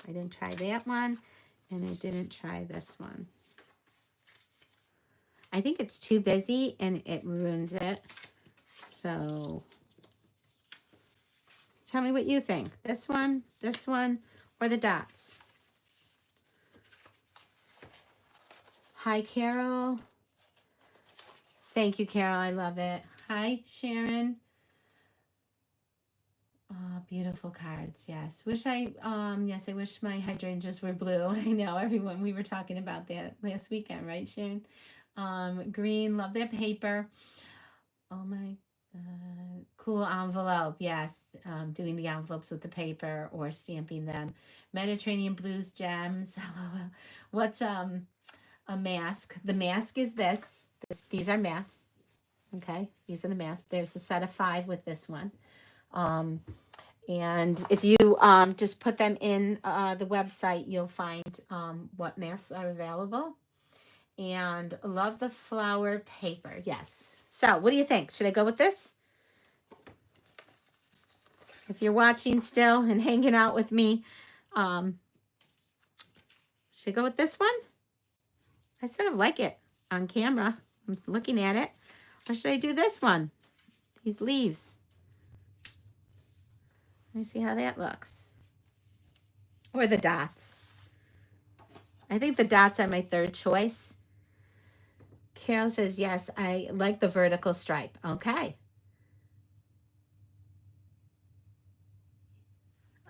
didn't try that one, and I didn't try this one. I think it's too busy, and it ruins it. So, tell me what you think. This one, or the dots? Hi, Carol. Thank you, Carol. I love it. Hi, Sharon. Oh, beautiful cards. Yes. Yes, I wish my hydrangeas were blue. I know, everyone. We were talking about that last weekend, right, Sharon? Green. Love that paper. Oh, my God. Cool envelope. Yes. Doing the envelopes with the paper or stamping them. Mediterranean blues, gems. What's, a mask? The mask is this. These are masks. Okay. These are the masks. There's a set of 5 with this one. And if you just put them in the website, you'll find what masks are available. And love the flower paper. Yes. So what do you think? Should I go with this? If you're watching still and hanging out with me, should I go with this one? I sort of like it on camera. I'm looking at it. Or should I do this one? These leaves. Let me see how that looks. Or the dots. I think the dots are my third choice. Carol says, yes, I like the vertical stripe. Okay.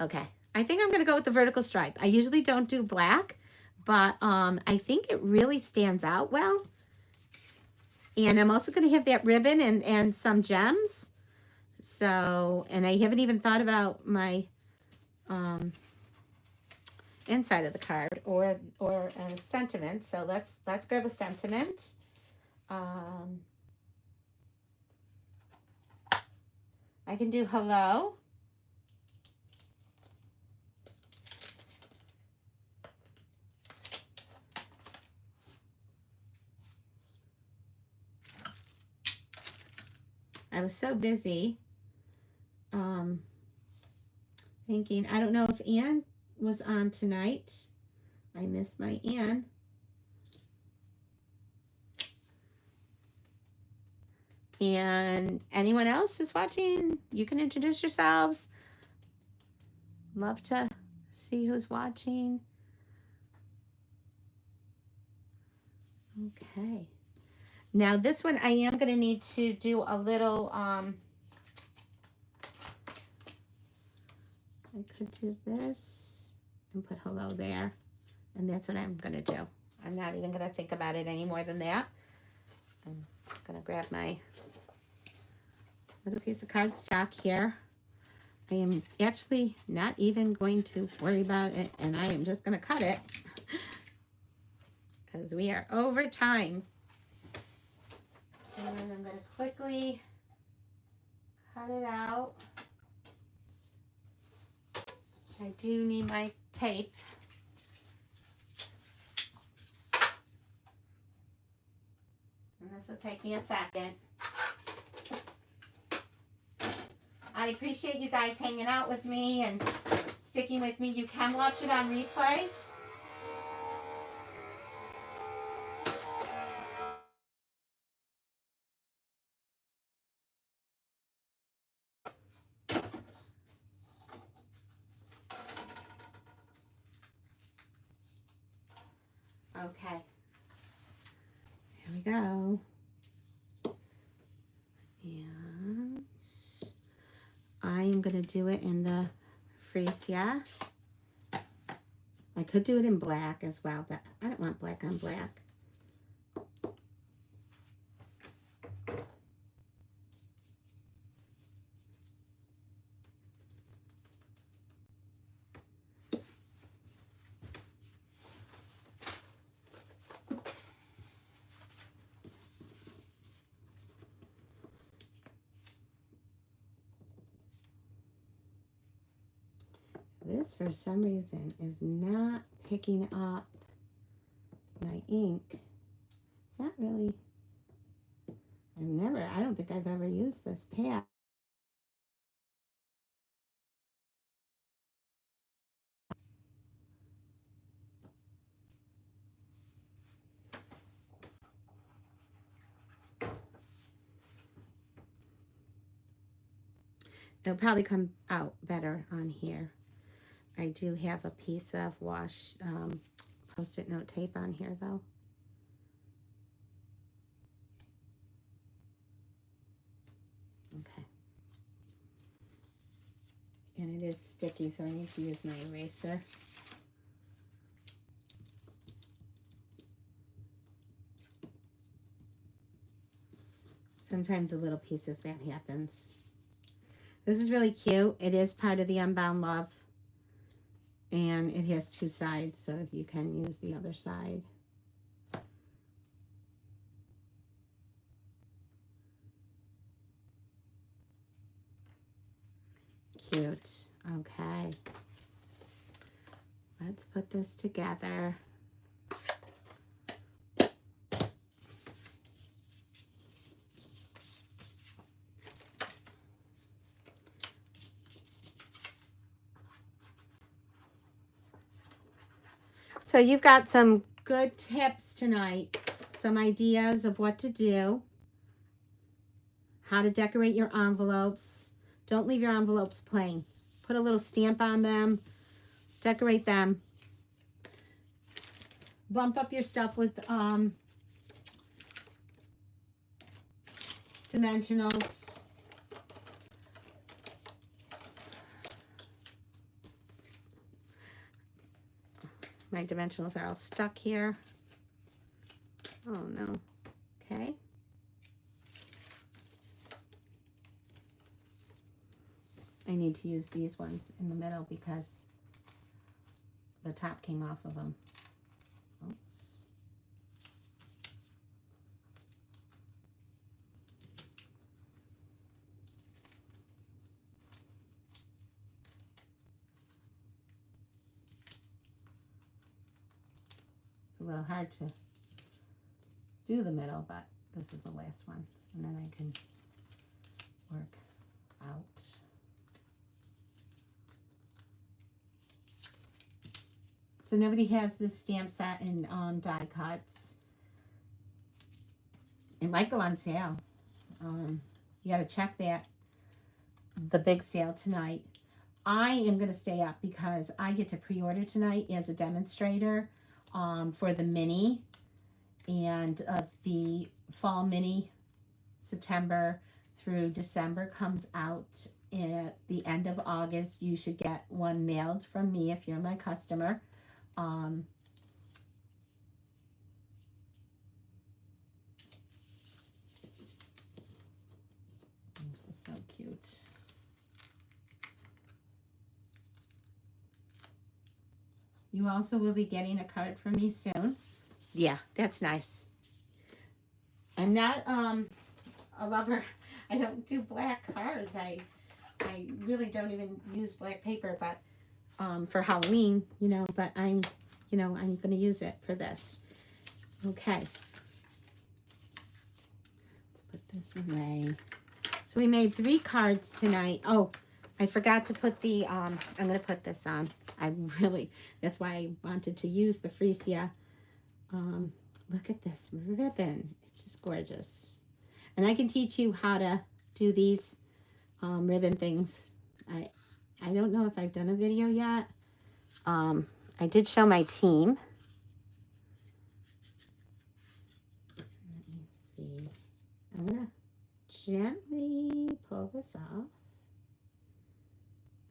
Okay. I think I'm going to go with the vertical stripe. I usually don't do black, but I think it really stands out well. And I'm also going to have that ribbon and some gems. So, and I haven't even thought about my inside of the card or a sentiment. So let's grab a sentiment. I can do hello. I was so busy thinking, I don't know if Anne was on tonight. I missed my Anne. And anyone else who's watching, you can introduce yourselves. Love to see who's watching. Okay. Now this one I am going to need to do a little, I could do this and put hello there. And that's what I'm going to do. I'm not even going to think about it any more than that. I'm going to grab my little piece of cardstock here. I am actually not even going to worry about it, and I am just going to cut it because we are over time. And I'm going to quickly cut it out. I do need my tape. And this will take me a second. I appreciate you guys hanging out with me and sticking with me. You can watch it on replay. Okay. Here we go. And I am going to do it in the freesia. I could do it in black as well, but I don't want black on black. This, for some reason, is not picking up my ink. It's not really, I don't think I've ever used this pad. It'll probably come out better on here. I do have a piece of Post-it note tape on here, though. Okay. And it is sticky, so I need to use my eraser. Sometimes the little pieces that happens. This is really cute. It is part of the Unbound Love. And it has two sides, so you can use the other side. Cute. Okay. Let's put this together. So you've got some good tips tonight, some ideas of what to do, how to decorate your envelopes. Don't leave your envelopes plain. Put a little stamp on them, decorate them. Bump up your stuff with dimensionals. My dimensionals are all stuck here. Oh no. Okay. I need to use these ones in the middle because the top came off of them. Oops. A little hard to do the middle, but this is the last one, and then I can work out. So nobody has this stamp set in die cuts. It might go on sale. You got to check that, the big sale tonight. I am going to stay up because I get to pre-order tonight as a demonstrator for the mini, and the fall mini September through December comes out at the end of August. You should get one mailed from me if you're my customer. This is so cute. You also will be getting a card from me soon. Yeah, that's nice. I'm not a lover. I don't do black cards. I really don't even use black paper, but for Halloween, you know, but I'm going to use it for this. Okay. Let's put this away. So we made 3 cards tonight. Oh, I forgot to put the, I'm going to put this on. That's why I wanted to use the freesia. Look at this ribbon. It's just gorgeous. And I can teach you how to do these ribbon things. I don't know if I've done a video yet. I did show my team. Let me see. I'm going to gently pull this off.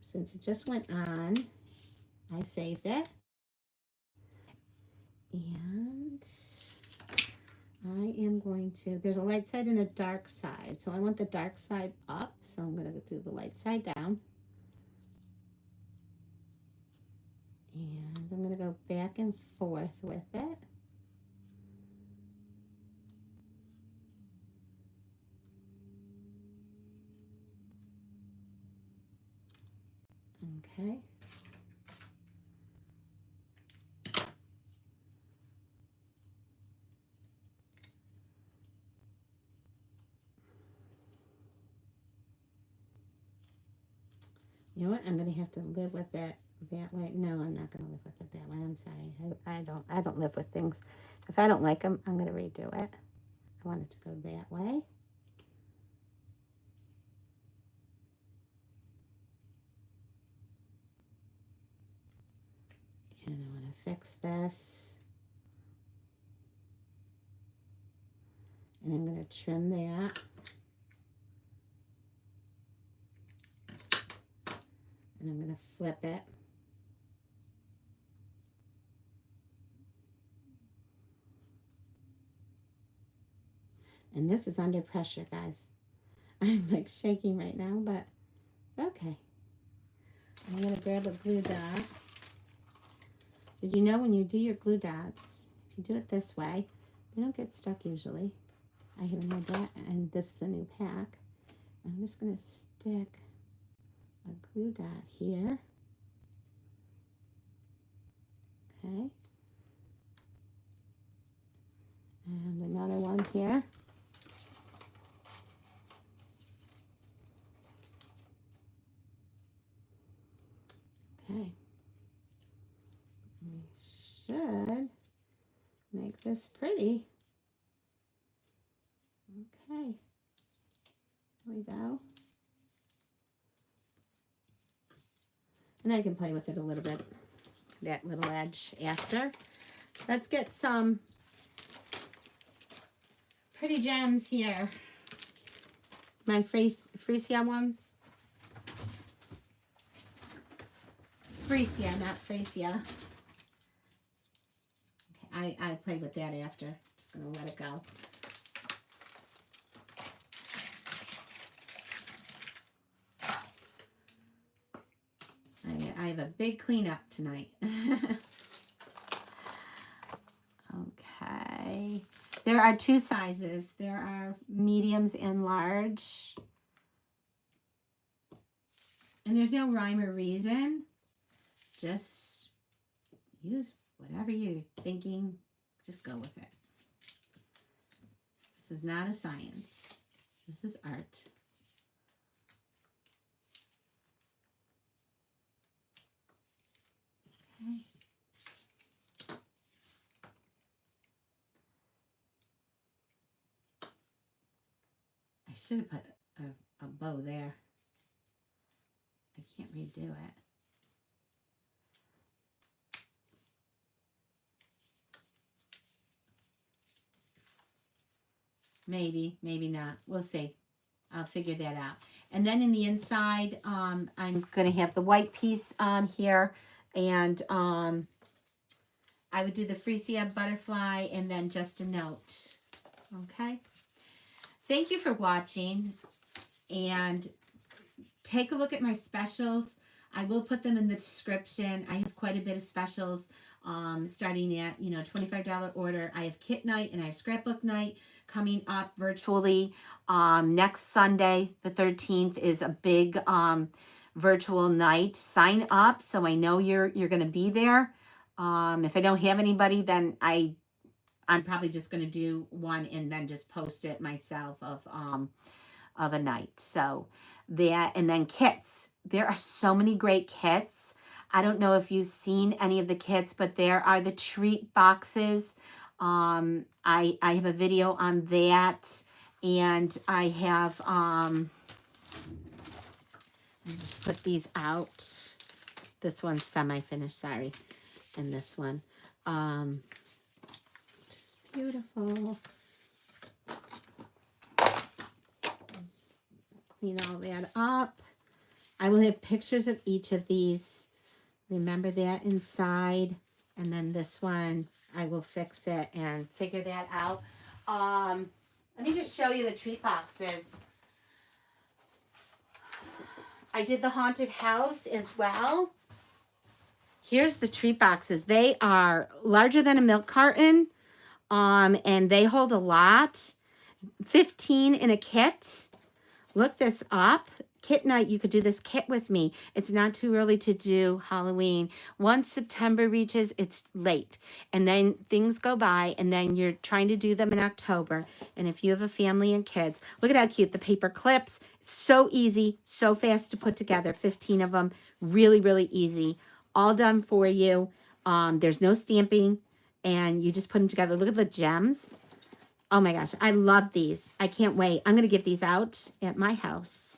Since it just went on, I saved it. And I am going to, there's a light side and a dark side. So I want the dark side up. So I'm going to do the light side down. And I'm going to go back and forth with it. Okay. You know what? I'm going to have to live with it that way. No, I'm not going to live with it that way. I'm sorry. I don't live with things. If I don't like them, I'm going to redo it. I want it to go that way. And I want to fix this. And I'm going to trim that. And I'm going to flip it. And this is under pressure, guys. I'm like shaking right now, but okay. I'm going to grab a glue dot. Did you know when you do your glue dots, if you do it this way, they don't get stuck usually. I have that, and this is a new pack. I'm just going to stick a glue dot here. Okay. And another one here. Okay. We should make this pretty. Okay. There we go. And I can play with it a little bit, that little edge after. Let's get some pretty gems here. My freesia ones. Freesia, not freesia. Okay, I play with that after. Just gonna let it go. I have a big cleanup tonight. Okay. There are 2 sizes. There are mediums and large. And there's no rhyme or reason. Just use whatever you're thinking. Just go with it. This is not a science. This is art. Okay. I should have put a bow there. I can't redo it. Maybe, maybe not. We'll see. I'll figure that out. And then in the inside, I'm going to have the white piece on here. And I would do the freesia butterfly and then just a note. Okay. Thank you for watching. And take a look at my specials. I will put them in the description. I have quite a bit of specials starting at, $25 order. I have kit night and I have scrapbook night coming up virtually. Next Sunday, the 13th, is a big virtual night. Sign up so I know you're going to be there. If I don't have anybody, then I'm probably just going to do one and then just post it myself of a night. So that, and then kits. There are so many great kits. I don't know if you've seen any of the kits, but there are the treat boxes. I have a video on that, and I have let me just put these out. This one's semi-finished, sorry, and this one, just beautiful. Clean all that up. I will have pictures of each of these. Remember that inside. And then this one, I will fix it and figure that out. Let me just show you the treat boxes. I did the haunted house as well. Here's the treat boxes. They are larger than a milk carton, and they hold a lot. 15 in a kit. Look this up. Kit night, you could do this kit with me. It's not too early to do Halloween. Once September reaches, it's late. And then things go by, and then you're trying to do them in October. And if you have a family and kids, look at how cute the paper clips. So easy, so fast to put together. 15 of them. Really, really easy. All done for you. There's no stamping, and you just put them together. Look at the gems. Oh my gosh, I love these. I can't wait. I'm going to give these out at my house.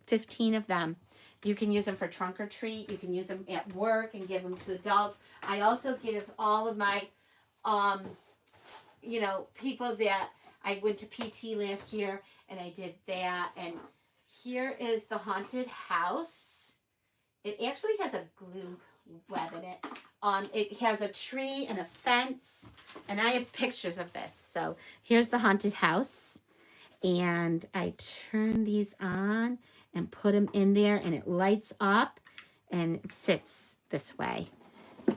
15 of them. You can use them for trunk or treat. You can use them at work and give them to adults. I also give all of my, people that I went to PT last year and I did that. And here is the haunted house. It actually has a glue web in it. It has a tree and a fence, and I have pictures of this. So here's the haunted house. And I turn these on and put them in there, and it lights up and it sits this way.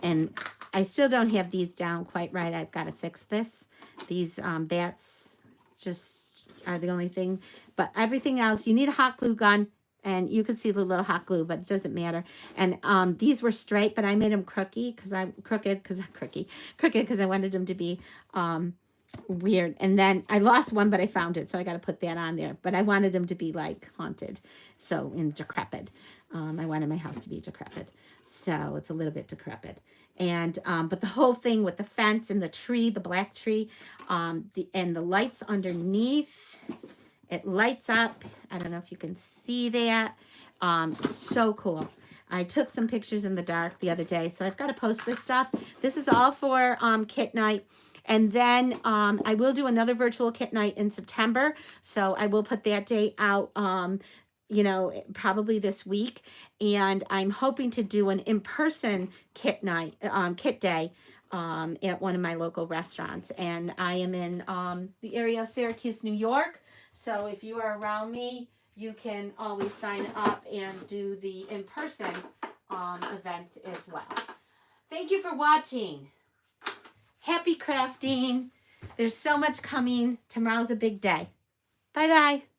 And I still don't have these down quite right. I've got to fix this. These bats just are the only thing. But everything else, you need a hot glue gun. And you can see the little hot glue, but it doesn't matter. And these were straight, but I made them crooked because I wanted them to be weird. And then I lost one, but I found it, so I got to put that on there. But I wanted them to be like haunted, so in decrepit. I wanted my house to be decrepit, so it's a little bit decrepit. And but the whole thing with the fence and the tree, the black tree, and the lights underneath. It lights up. I don't know if you can see that. So cool. I took some pictures in the dark the other day, so I've got to post this stuff. This is all for kit night. And then I will do another virtual kit night in September. So I will put that date out, probably this week. And I'm hoping to do an in-person kit night, kit day at one of my local restaurants. And I am in the area of Syracuse, New York. So if you are around me, you can always sign up and do the in-person event as well. Thank you for watching. Happy crafting. There's so much coming. Tomorrow's a big day. Bye-bye.